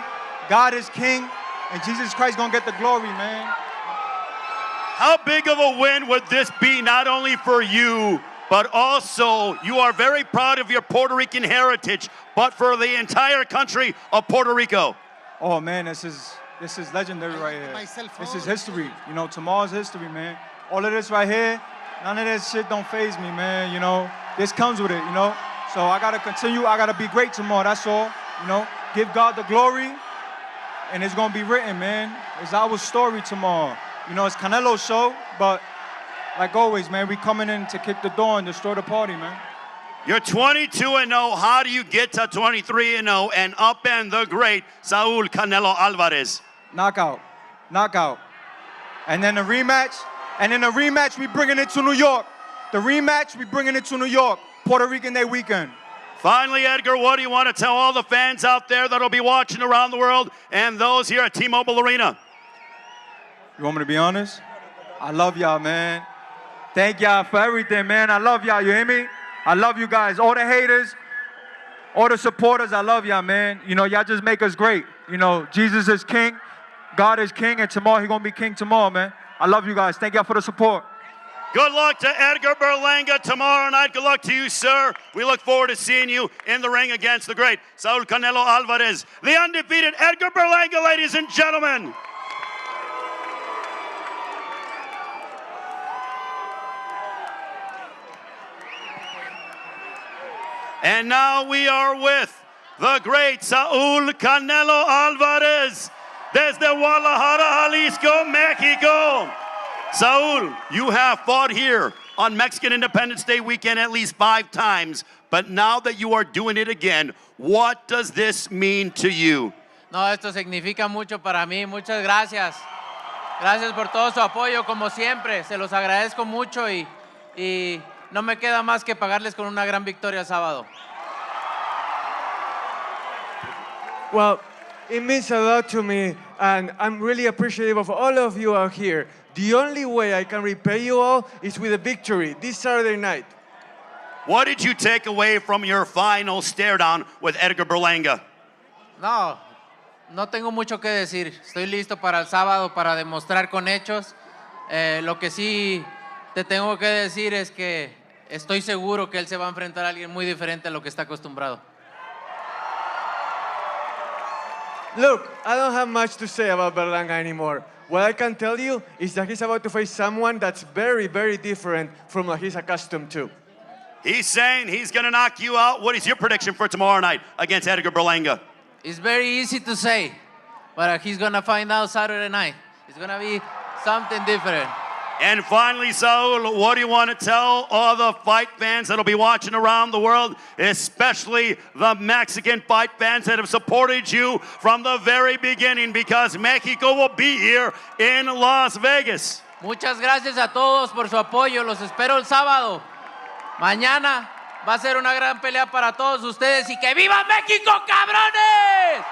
God is king. And Jesus Christ gonna get the glory, man. How big of a win would this be, not only for you, but also you are very proud of your Puerto Rican heritage, but for the entire country of Puerto Rico? Oh man, this is legendary right here. This is history. You know, tomorrow's history, man. All of this right here, none of this shit don't faze me, man. You know, this comes with it, you know. So I gotta continue, I gotta be great tomorrow, that's all. You know, give God the glory, and it's gonna be written, man. It's our story tomorrow. You know, it's Canelo's show, but like always, man, we coming in to kick the door and destroy the party, man. You're 22-0. How do you get to 23-0 and upend the great Saul Canelo Álvarez? Knockout, knockout. And then the rematch, we bringing it to New York. The rematch, we bringing it to New York. Puerto Rican Day weekend. Finally, Edgar, what do you want to tell all the fans out there that'll be watching around the world and those here at T-Mobile Arena? You want me to be honest? I love y'all, man. Thank y'all for everything, man. I love y'all, you hear me? I love you guys. All the haters, all the supporters, I love y'all, man. You know, y'all just make us great. You know, Jesus is king, God is king, and tomorrow he gonna be king tomorrow, man. I love you guys. Thank y'all for the support. Good luck to Edgar Berlanga tomorrow night. Good luck to you, sir. We look forward to seeing you in the ring against the great Saul Canelo Álvarez, the undefeated Edgar Berlanga, ladies and gentlemen. And now we are with the great Saul Canelo Álvarez desde Guadalajara, Jalisco, Mexico. Saul, you have fought here on Mexican Independence Day weekend at least 5 times, but now that you are doing it again, what does this mean to you? No, esto significa mucho para mí. Muchas gracias. Gracias por todo su apoyo, como siempre. Se los agradezco mucho y no me queda más que pagarles con una gran victoria el sábado. Well, it means a lot to me, and I'm really appreciative of all of you out here. The only way I can repay you all is with a victory this Saturday night. What did you take away from your final stare down with Edgar Berlanga? No, no tengo mucho que decir. Estoy listo para el sábado para demostrar con hechos. Lo que sí te tengo que decir es que estoy seguro que él se va a enfrentar a alguien muy diferente a lo que está acostumbrado. Look, I don't have much to say about Berlanga anymore. What I can tell you is that he's about to face someone that's very, very different from what he's accustomed to. He's saying he's going to knock you out. What is your prediction for tomorrow night against Edgar Berlanga? It's very easy to say, but he's going to find out Saturday night. It's going to be something different. And finally, Saul, what do you want to tell all the fight fans that'll be watching around the world, especially the Mexican fight fans that have supported you from the very beginning, because Mexico will be here in Las Vegas? Muchas gracias a todos por su apoyo. Los espero el sábado. Mañana va a ser una gran pelea para todos ustedes y que viva México, cabrones!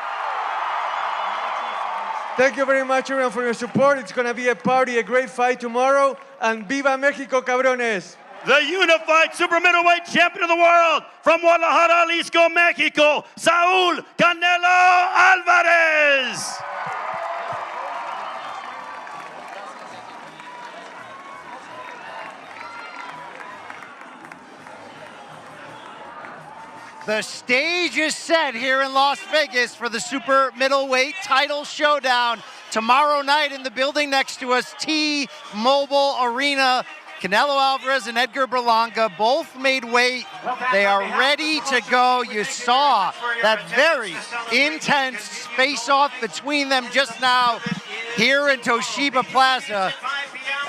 Thank you very much, everyone, for your support. It's going to be a party, a great fight tomorrow. And viva México, cabrones! The unified super middleweight champion of the world from Guadalajara, Jalisco, Mexico, Saul Canelo Álvarez. The stage is set here in Las Vegas for the super middleweight title showdown. Tomorrow night in the building next to us, T-Mobile Arena. Canelo Álvarez and Edgar Berlanga both made weight. They are ready to go. You saw that very intense face-off between them just now here in Toshiba Plaza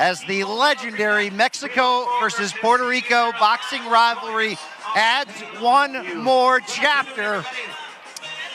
as the legendary Mexico versus Puerto Rico boxing rivalry adds one more chapter.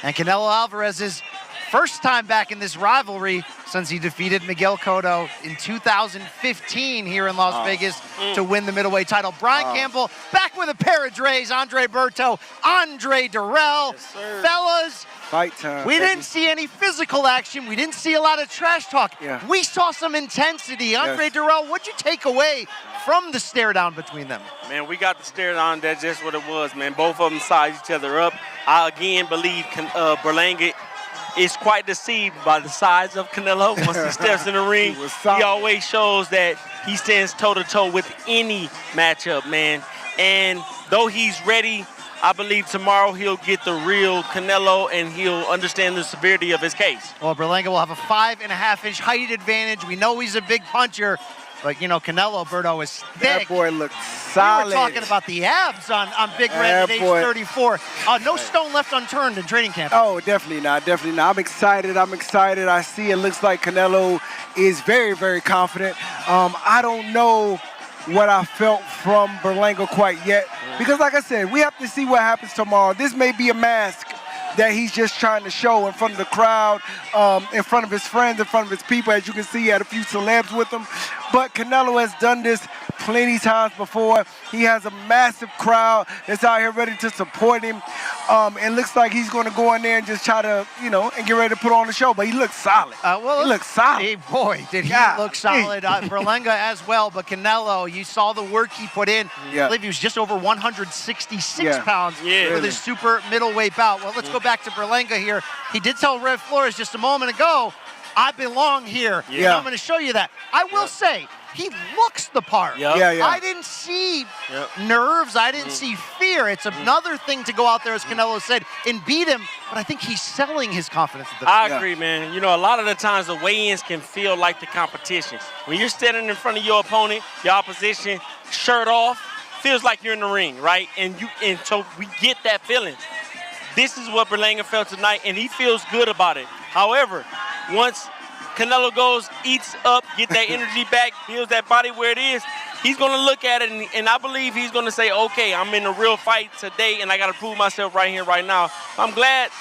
And Canelo Álvarez's first time back in this rivalry since he defeated Miguel Cotto in 2015 here in Las Vegas to win the middleweight title. Brian Campbell back with a pair of Dre's, Andre Berto, Andre Durrell. Fellas, fight time. We didn't see any physical action. We didn't see a lot of trash talk. Yeah. We saw some intensity. Andre Durrell, what'd you take away from the stare down between them? Man, we got the stare down. That's just what it was, man. Both of them sized each other up. I again believe Berlanga is quite deceived by the size of Canelo. Once he steps in the ring, he always shows that he stands toe-to-toe with any matchup, man. And though he's ready, I believe tomorrow he'll get the real Canelo and he'll understand the severity of his case. Well, Berlanga will have a 5.5-inch height advantage. We know he's a big puncher, but, you know, Canelo, Berto, is thick. That boy looks solid. We were talking about the abs on Big Red at age 34. No stone left unturned in training camp. Oh, definitely not, definitely not. I'm excited, I see it looks like Canelo is very, very confident. I don't know what I felt from Berlanga quite yet, because like I said, we have to see what happens tomorrow. This may be a mask that he's just trying to show in front of the crowd, in front of his friends, in front of his people. As you can see, he had a few celebs with him. But Canelo has done this plenty times before. He has a massive crowd that's out here ready to support him. It looks like he's going to go in there and just try to, you know, and get ready to put on the show. But he looks solid. He looks solid. Hey, boy, did he look solid. Berlanga as well, but Canelo, you saw the work he put in. I believe he was just over 166 pounds for this super middleweight bout. Well, let's go back to Berlanga here. He did tell Red Flores just a moment ago, I belong here. And I'm going to show you that. I will say, he looks the part. I didn't see nerves. I didn't see fear. It's another thing to go out there, as Canelo said, and beat him, but I think he's selling his confidence at the I agree, man. You know, a lot of the times the weigh-ins can feel like the competition. When you're standing in front of your opponent, your opposition, shirt off, feels like you're in the ring, right? And so we get that feeling. This is what Berlanga felt tonight, and he feels good about it. However, once Canelo goes, eats up, get that energy back, feels that body where it is, he's going to look at it, and I believe he's going to say, okay, I'm in a real fight today, and I got to prove myself right here, right now. I'm glad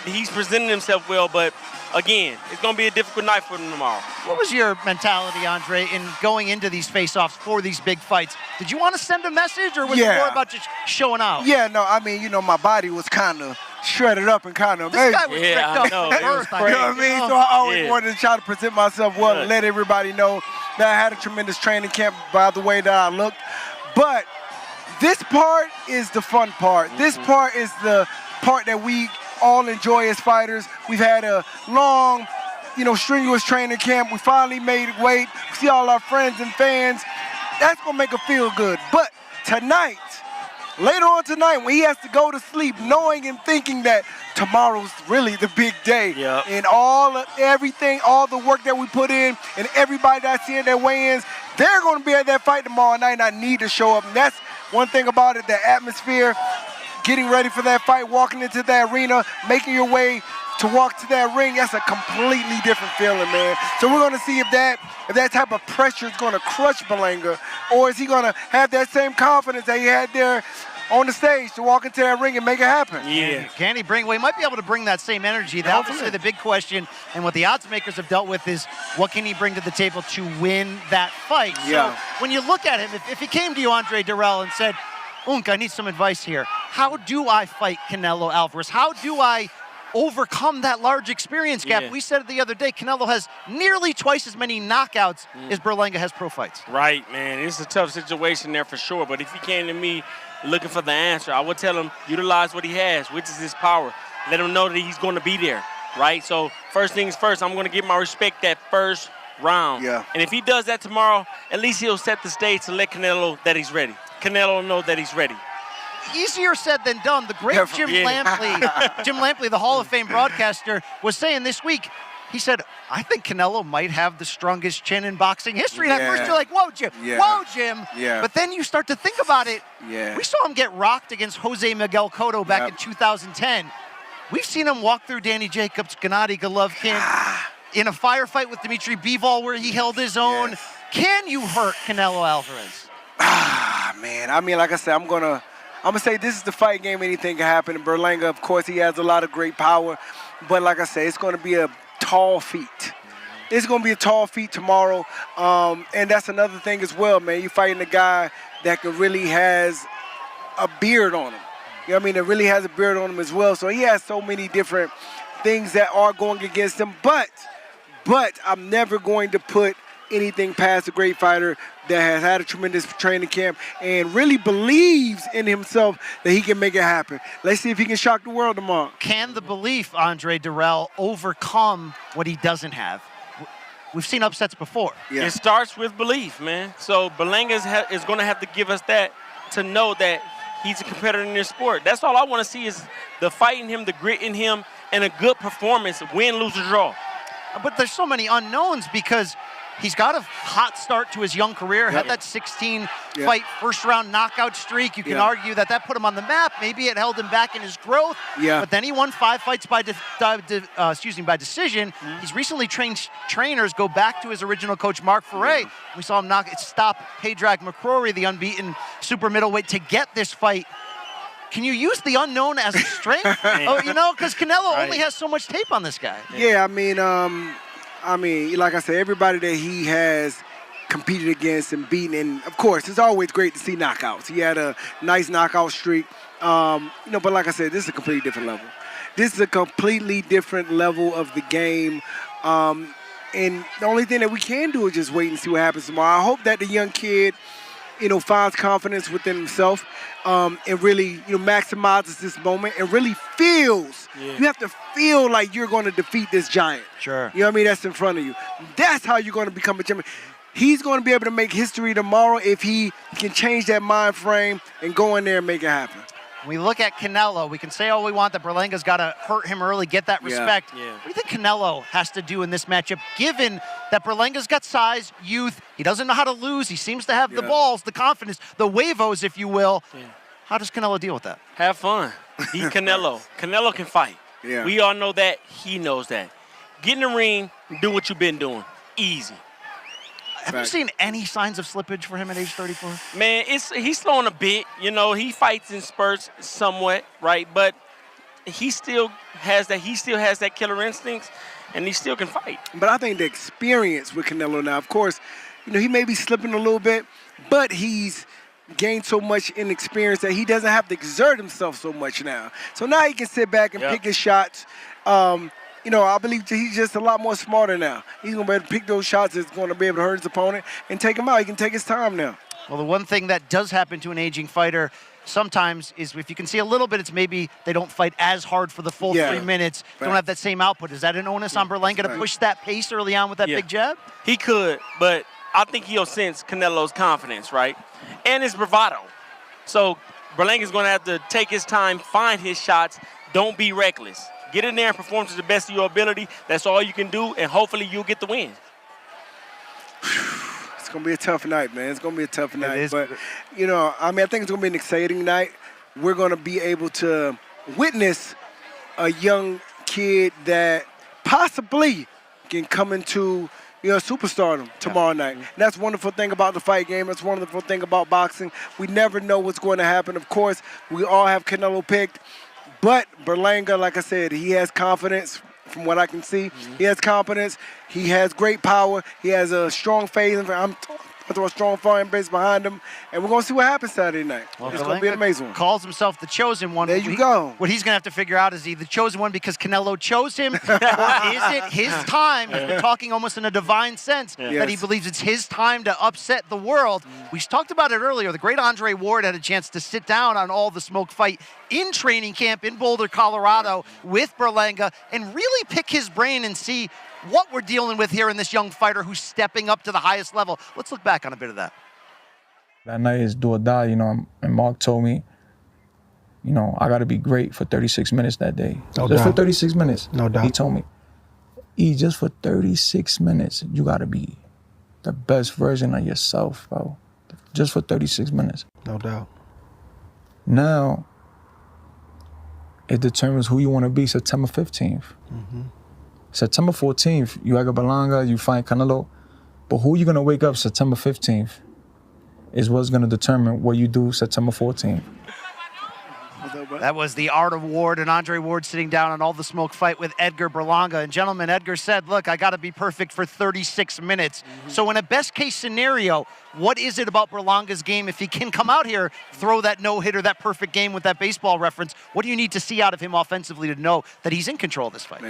he's presenting himself well, but again, it's going to be a difficult night for him tomorrow. What was your mentality, Andre, in going into these face-offs for these big fights? Did you want to send a message, or was it more about just showing out? Yeah, no, I mean, you know, my body was kind of shredded up and kind of this guy was tricked up you know what I mean? So I always wanted to try to present myself well and let everybody know that I had a tremendous training camp by the way that I looked. But this part is the fun part. This part is the part that we all enjoy as fighters. We've had a long, you know, strenuous training camp. We finally made weight. We see all our friends and fans. That's gonna make us feel good. But tonight, later on tonight, when he has to go to sleep knowing and thinking that tomorrow's really the big day. Yep. And everything, all the work that we put in, and everybody that's in their weigh-ins, they're going to be at that fight tomorrow night, and I need to show up. And that's one thing about it, the atmosphere, getting ready for that fight, walking into that arena, making your way to walk to that ring, that's a completely different feeling, man. So we're going to see if that type of pressure is going to crush Berlanga, or is he going to have that same confidence that he had there on the stage to walk into that ring and make it happen. Yeah. Can he bring, well, he might be able to bring that same energy. That obviously the big question, and what the odds makers have dealt with is what can he bring to the table to win that fight? Yeah. So when you look at him, if he came to you, Andre Dirrell, and said, Unk, I need some advice here. How do I fight Canelo Álvarez? How do I overcome that large experience gap? Yeah. We said it the other day, Canelo has nearly twice as many knockouts as Berlanga has pro fights. Right, man. It's a tough situation there for sure. But if he came to me looking for the answer, I would tell him utilize what he has, which is his power. Let him know that he's going to be there, right? So first things first, I'm going to give my respect that first round. Yeah. And if he does that tomorrow, at least he'll set the stage to let Canelo that he's ready. Canelo know that he's ready. Easier said than done. The great Jim Lampley, the Hall of Fame broadcaster, was saying this week, he said, I think Canelo might have the strongest chin in boxing history. And at first you're like, whoa, Jim. Yeah. Whoa, Jim. Yeah. But then you start to think about it. Yeah. We saw him get rocked against Jose Miguel Cotto back in 2010. We've seen him walk through Danny Jacobs, Gennady Golovkin, in a firefight with Dmitry Bivol where he held his own. Yes. Can you hurt Canelo Álvarez? Man, I mean, like I said, I'm gonna say this is the fight game. Anything can happen. And Berlanga, of course, he has a lot of great power. But like I said, it's gonna be a tall feat. It's gonna be a tall feat tomorrow. And that's another thing as well, man. You're fighting a guy that really has a beard on him. You know what I mean? That really has a beard on him as well. So he has so many different things that are going against him. But I'm never going to put anything past a great fighter that has had a tremendous training camp and really believes in himself that he can make it happen. Let's see if he can shock the world tomorrow. Can the belief, Andre Dirrell, overcome what he doesn't have? We've seen upsets before. Yeah. It starts with belief, man. So Berlanga is going to have to give us that to know that he's a competitor in this sport. That's all I want to see is the fight in him, the grit in him, and a good performance, win, lose, or draw. But there's so many unknowns because he's got a hot start to his young career, had that 16-fight first-round knockout streak. You can argue that put him on the map. Maybe it held him back in his growth. Yeah. But then he won 5 fights by decision. He's recently trained trainers go back to his original coach, Mark Ferre. We saw him stop Paydrag McCrory, the unbeaten super middleweight, to get this fight. Can you use the unknown as a strength? You know, because Canelo only has so much tape on this guy. Yeah, I mean, like I said, everybody that he has competed against and beaten, and of course, it's always great to see knockouts. He had a nice knockout streak, but like I said, this is a completely different level. This is a completely different level of the game, and the only thing that we can do is just wait and see what happens tomorrow. I hope that the young kid, finds confidence within himself and really, maximizes this moment and really feels. You have to feel like you're going to defeat this giant. Sure. You know what I mean? That's in front of you. That's how you're going to become a champion. He's going to be able to make history tomorrow if he can change that mind frame and go in there and make it happen. We look at Canelo. We can say all we want that Berlanga's got to hurt him early, get that respect. Yeah. What do you think Canelo has to do in this matchup, given that Berlanga's got size, youth, he doesn't know how to lose, he seems to have the balls, the confidence, the huevos, if you will. How does Canelo deal with that? Have fun. He's Canelo. Canelo can fight. Yeah. We all know that. He knows that. Get in the ring, do what you've been doing. Easy. Have you seen any signs of slippage for him at age 34? Man, he's slowing a bit. He fights in spurts somewhat, right? But he still has that killer instincts, and he still can fight. But I think the experience with Canelo now, of course, he may be slipping a little bit, but he's gained so much in experience that he doesn't have to exert himself so much now. So now he can sit back and pick his shots. I believe he's just a lot more smarter now. He's going to be able to pick those shots that's going to be able to hurt his opponent and take him out. He can take his time now. Well, the one thing that does happen to an aging fighter sometimes is if you can see a little bit, it's maybe they don't fight as hard for the full 3 minutes, don't have that same output. Is that an onus on Berlanga to push that pace early on with that big jab? He could, but I think he'll sense Canelo's confidence, right? And his bravado. So Berlanga's going to have to take his time, find his shots, Don't be reckless. Get in there and perform to the best of your ability. That's all you can do, and hopefully you'll get the win. It's going to be a tough night, man. It's going to be a tough night. But, you know, I mean, I think it's going to be an exciting night. We're going to be able to witness a young kid that possibly can come into, you know, superstardom tomorrow night. And that's a wonderful thing about the fight game. That's a wonderful thing about boxing. We never know what's going to happen. Of course, we all have Canelo picked. But Berlanga, like I said, he has confidence from what I can see. He has confidence. He has great power. He has a strong faith. I'm a strong fan base behind him. And we're going to see what happens Saturday night. Well, it's going to be an amazing one. Calls himself the chosen one. There you go. What he's going to have to figure out is he the chosen one because Canelo chose him, or is it his time? He's been talking almost in a divine sense that he believes it's his time to upset the world. We talked about it earlier. The great Andre Ward had a chance to sit down on All the Smoke fight in training camp in Boulder, Colorado with Berlanga and really pick his brain and see what we're dealing with here in this young fighter who's stepping up to the highest level. Let's look back on a bit of that. That night is do or die, you know, and Mark told me, you know, I got to be great for 36 minutes that day. No just doubt. for 36 minutes. No doubt. He told me, just for 36 minutes, you got to be the best version of yourself, bro. Just for 36 minutes. No doubt. Now, it determines who you want to be September 15th. September 14th, you have Berlanga, you fight Canelo, but who you're going to wake up September 15th is what's going to determine what you do September 14th. That was the Art of Ward and Andre Ward sitting down on All the Smoke fight with Edgar Berlanga. And gentlemen, Edgar said, look, I got to be perfect for 36 minutes. So in a best case scenario, what is it about Berlanga's game? If he can come out here, throw that no-hitter, that perfect game with that baseball reference, what do you need to see out of him offensively to know that he's in control of this fight?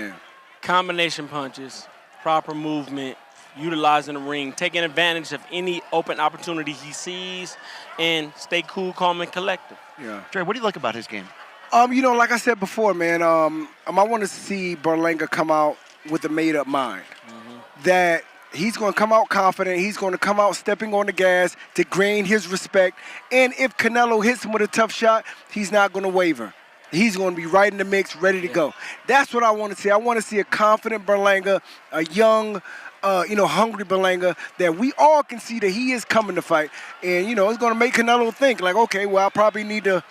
Combination punches, proper movement, utilizing the ring, taking advantage of any open opportunity he sees, and stay cool, calm, and collected. Dre, what do you like about his game? You know, like I said before, man, I want to see Berlanga come out with a made-up mind. That he's going to come out confident. He's going to come out stepping on the gas to gain his respect. And if Canelo hits him with a tough shot, he's not going to waver. He's going to be right in the mix, ready to go. That's what I want to see. I want to see a confident Berlanga, a young, hungry Berlanga that we all can see that he is coming to fight. And, you know, it's going to make Canelo think like, okay, well, I probably need to,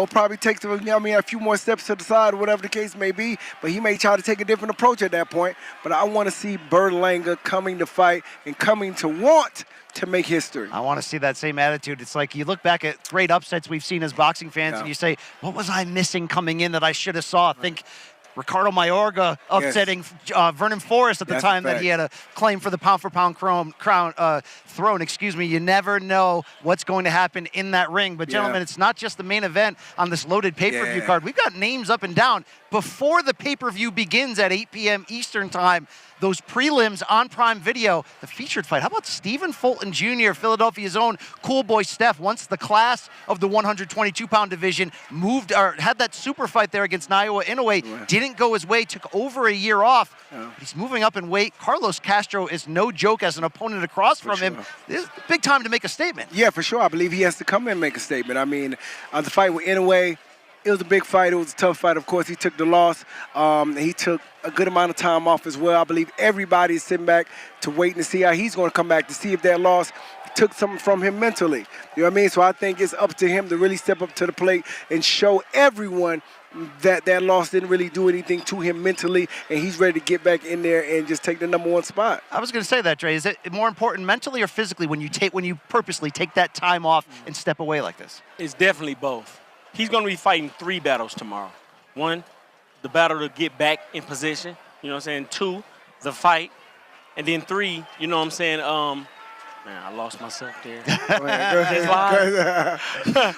probably take a few more steps to the side or whatever the case may be. But he may try to take a different approach at that point. But I want to see Berlanga coming to fight and coming to want to make history. I want to see that same attitude. It's like you look back at great upsets we've seen as boxing fans and you say, what was I missing coming in that I should have saw? Think Ricardo Mayorga upsetting Vernon Forrest at the time that he had a claim for the pound-for-pound throne. Excuse me. You never know what's going to happen in that ring. But, gentlemen, it's not just the main event on this loaded pay-per-view card. We've got names up and down. Before the pay-per-view begins at 8 p.m. Eastern Time, those prelims on Prime Video, the featured fight. How about Stephen Fulton Jr., Philadelphia's own cool boy Steph, once the class of the 122-pound division had that super fight there against Naoya Inoue, didn't go his way, took over a year off. He's moving up in weight. Carlos Castro is no joke as an opponent across from him. This is a big time to make a statement. Yeah, for sure. I believe he has to come in and make a statement. I mean, the fight with Inoue, it was a big fight. It was a tough fight. Of course, he took the loss. He took a good amount of time off as well. I believe everybody is sitting back to wait and see how he's going to come back to see if that loss took something from him mentally. You know what I mean? So I think it's up to him to really step up to the plate and show everyone that that loss didn't really do anything to him mentally, and he's ready to get back in there and just take the #1 spot. I was going to say that, Dre. Is it more important mentally or physically when you purposely take that time off and step away like this? It's definitely both. He's going to be fighting 3 battles tomorrow. 1, the battle to get back in position. You know what I'm saying? 2, the fight. And then 3, you know what I'm saying? Man, I lost myself there.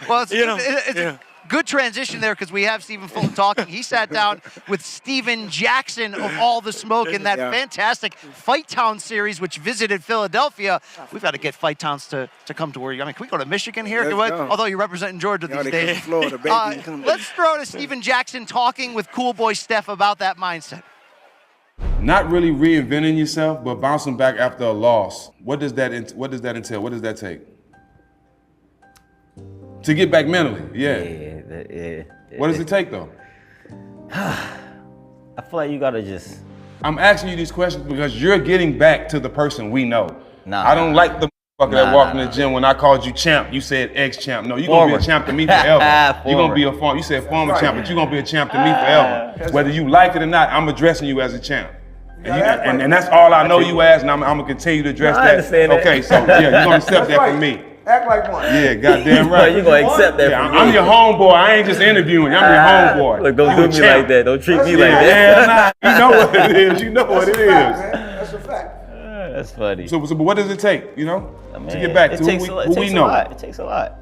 Well, it's a good transition there because we have Stephen Fulton talking. He sat down with Steven Jackson of All the Smoke in that fantastic Fight Town series, which visited Philadelphia. We've got to get Fight Towns to come to where you. I mean, can we go to Michigan here? Although you're representing Georgia these days. Florida, baby. Let's throw to Steven Jackson talking with Cool Boy Steph about that mindset. Not really reinventing yourself, but bouncing back after a loss. What does that entail? What does that take? To get back mentally, What does it take though? I feel like you gotta just. I'm asking you these questions because you're getting back to the person we know. Nah, I don't like the motherfucker that walked in the gym when I called you champ. You said ex-champ. No, you're gonna be a champ to me forever. You're gonna be a former. You said former champ, but you're gonna be a champ to me forever. Whether you like it or not, I'm addressing you as a champ. And that's all I know you as, and I'm gonna continue to address that. Okay, so yeah, you're gonna accept that from me. Act like one. Yeah, goddamn right. You're gonna accept that from me. I'm your homeboy. I ain't just interviewing you. I'm your homeboy. Look, don't do me like that. Don't treat me like that. that. You know what it is. You know what it is. That's a fact. That's funny. So, but what does it take, you know, to get back to who we know? It takes a lot.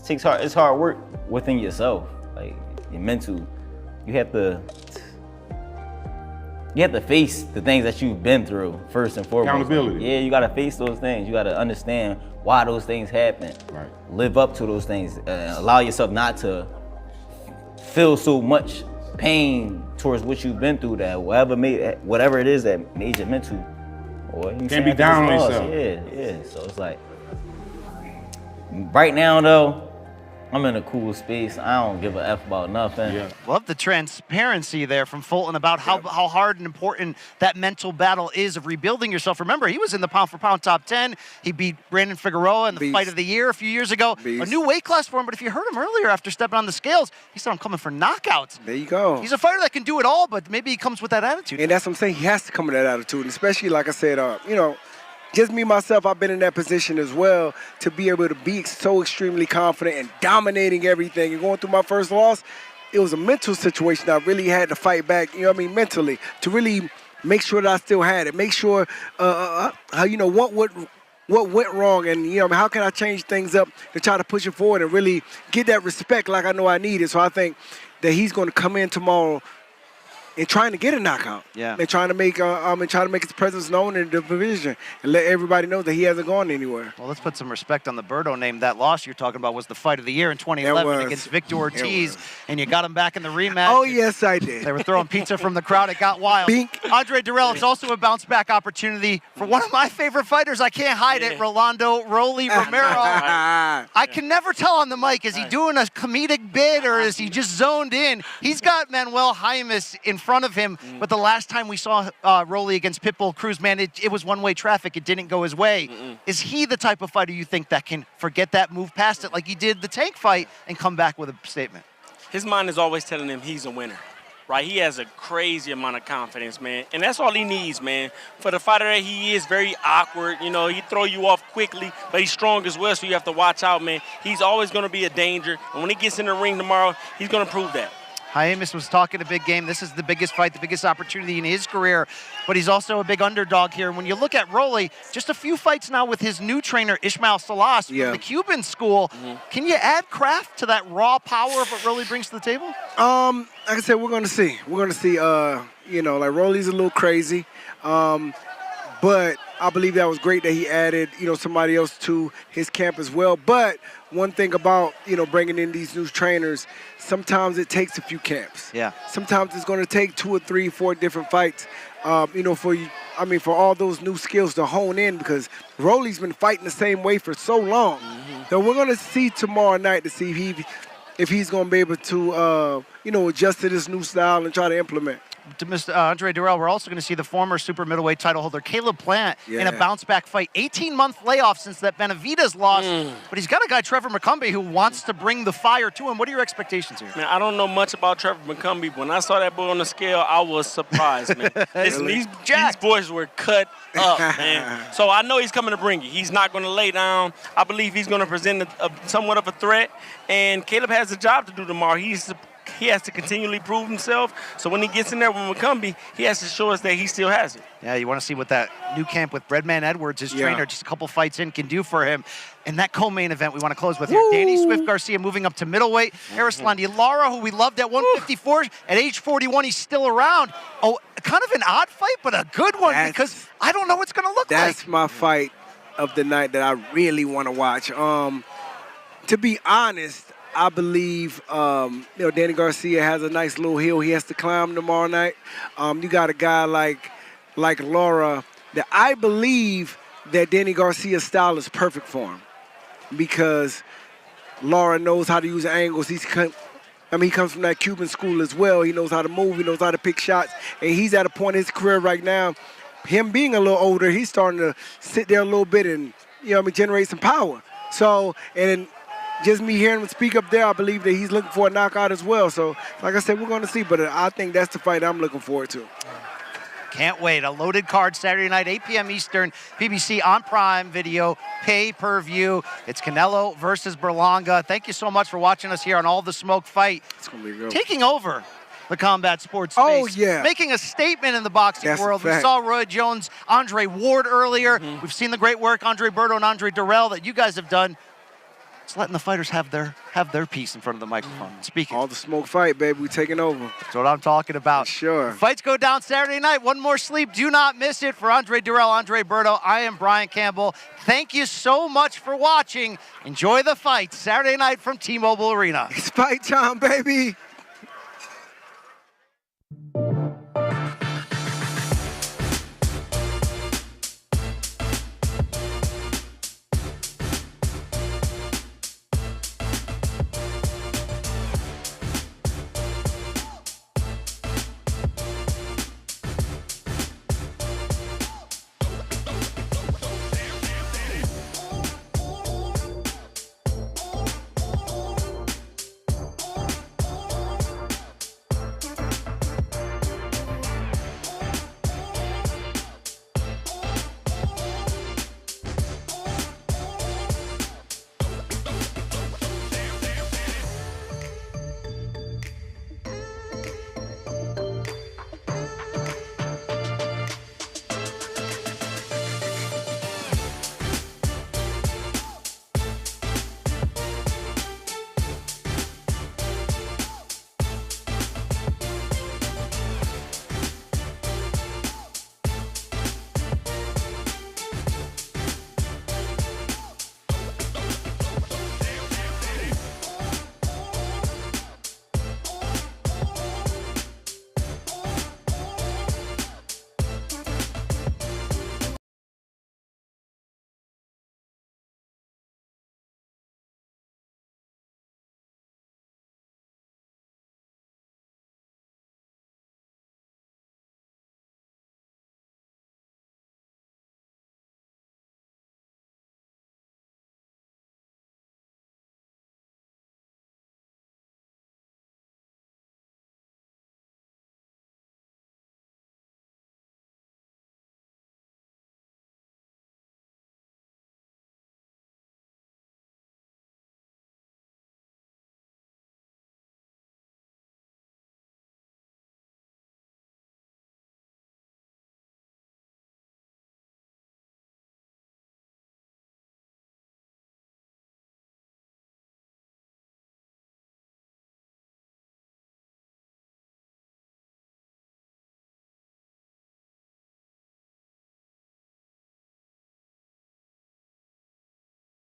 It's hard work within yourself, like your mental. You have to face the things that you've been through first and foremost. Accountability. Yeah, you gotta face those things. You gotta understand why those things happen. Right. Live up to those things. Allow yourself not to feel so much pain towards what you've been through. That whatever it is that made you mental. Or you can't be down on yourself. Yeah. So it's like right now though, I'm in a cool space. I don't give a F about nothing. Yeah. Love the transparency there from Fulton about how hard and important that mental battle is of rebuilding yourself. Remember, he was in the pound-for-pound top 10. He beat Brandon Figueroa in the fight of the year a few years ago. A new weight class for him, but if you heard him earlier after stepping on the scales, he said, I'm coming for knockouts. There you go. He's a fighter that can do it all, but maybe he comes with that attitude. And that's what I'm saying. He has to come with that attitude, and especially, like I said, you know, just me, myself, I've been in that position as well to be able to be so extremely confident and dominating everything. And going through my first loss, it was a mental situation. I really had to fight back, you know what I mean, mentally, to really make sure that I still had it. Make sure, how, you know, what went wrong, and, you know, how can I change things up to try to push it forward and really get that respect like I know I needed. So I think that he's going to come in tomorrow and trying to get a knockout. Yeah. And trying to make his presence known in the division and let everybody know that he hasn't gone anywhere. Well, let's put some respect on the Birdo name. That loss you're talking about was the fight of the year in 2011 against Victor Ortiz, and you got him back in the rematch. Oh, yes, I did. They were throwing pizza from the crowd. It got wild. Andre Dirrell, it's also a bounce-back opportunity for one of my favorite fighters. I can't hide it, Rolando Rolly Romero. I can never tell on the mic. Is he doing a comedic bit or is he just zoned in? He's got Manuel Jaimes in front of him, but the last time we saw Rolly against Pitbull Cruz, man, it was one-way traffic. It didn't go his way. Is he the type of fighter you think that can forget that, move past it like he did the Tank fight, and come back with a statement? His mind is always telling him he's a winner, right? He has a crazy amount of confidence, man, and that's all he needs, man. For the fighter that he is, very awkward, you know, he throw you off quickly, but he's strong as well, so you have to watch out, man. He's always going to be a danger, and when he gets in the ring tomorrow, he's going to prove that. Jaimes was talking a big game. This is the biggest fight, the biggest opportunity in his career, but he's also a big underdog here. And when you look at Rolly, just a few fights now with his new trainer, Ismael Salas, from the Cuban school. Can you add craft to that raw power of what Rolly brings to the table? Like I said, we're going to see. We're going to see, you know, like Rolly's a little crazy. But I believe that was great that he added, you know, somebody else to his camp as well. But one thing about, you know, bringing in these new trainers, sometimes it takes a few camps. Yeah. Sometimes it's going to take 2 or 3, 4 different fights, you know, for all those new skills to hone in, because Rolly's been fighting the same way for so long. So we're going to see tomorrow night to see if he's going to be able to, you know, adjust to this new style and try to implement. To Mr. Andre Dirrell, we're also going to see the former super middleweight title holder Caleb Plant in a bounce-back fight. 18-month layoff since that Benavidez loss, but he's got a guy, Trevor McCumbee, who wants to bring the fire to him. What are your expectations here? Man, I don't know much about Trevor McCumbee, but when I saw that boy on the scale, I was surprised, man. Listen, these boys were cut up, man. So I know he's coming to bring it. He's not going to lay down. I believe he's going to present somewhat of a threat, and Caleb has a job to do tomorrow. He has to continually prove himself. So when he gets in there with McCumbee, he has to show us that he still has it. Yeah, you want to see what that new camp with Breadman Edwards, his trainer, just a couple fights in, can do for him. And that co-main event we want to close with here. Danny Swift Garcia moving up to middleweight. Erislandy Lara, who we loved at 154, at age 41, he's still around. Oh, kind of an odd fight, but a good one, because I don't know what's going to look like. That's my fight of the night that I really want to watch. To be honest, I believe, you know, Danny Garcia has a nice little hill he has to climb tomorrow night. You got a guy like Lara that I believe that Danny Garcia's style is perfect for him, because Lara knows how to use angles. I mean, he comes from that Cuban school as well. He knows how to move. He knows how to pick shots. And he's at a point in his career right now, him being a little older, he's starting to sit there a little bit and, generate some power. So, and just me hearing him speak up there, I believe that he's looking for a knockout as well. So, like I said, we're going to see. But I think that's the fight I'm looking forward to. Can't wait. A loaded card Saturday night, 8 p.m. Eastern, PBC on Prime Video, pay-per-view. It's Canelo versus Berlanga. Thank you so much for watching us here on All the Smoke Fight. It's going to be real. Taking over the combat sports space. Oh, yeah. Making a statement in the boxing That's world. a fact. We saw Roy Jones, Andre Ward earlier. We've seen the great work, Andre Berto and Andre Durrell, that you guys have done. Just letting the fighters have their piece in front of the microphone. Speaking. All the smoke fight, baby. We taking over. That's what I'm talking about. Sure. Fights go down Saturday night. One more sleep. Do not miss it. For Andre Durrell, Andre Berto, I am Brian Campbell. Thank you so much for watching. Enjoy the fight Saturday night from T-Mobile Arena. It's fight time, baby.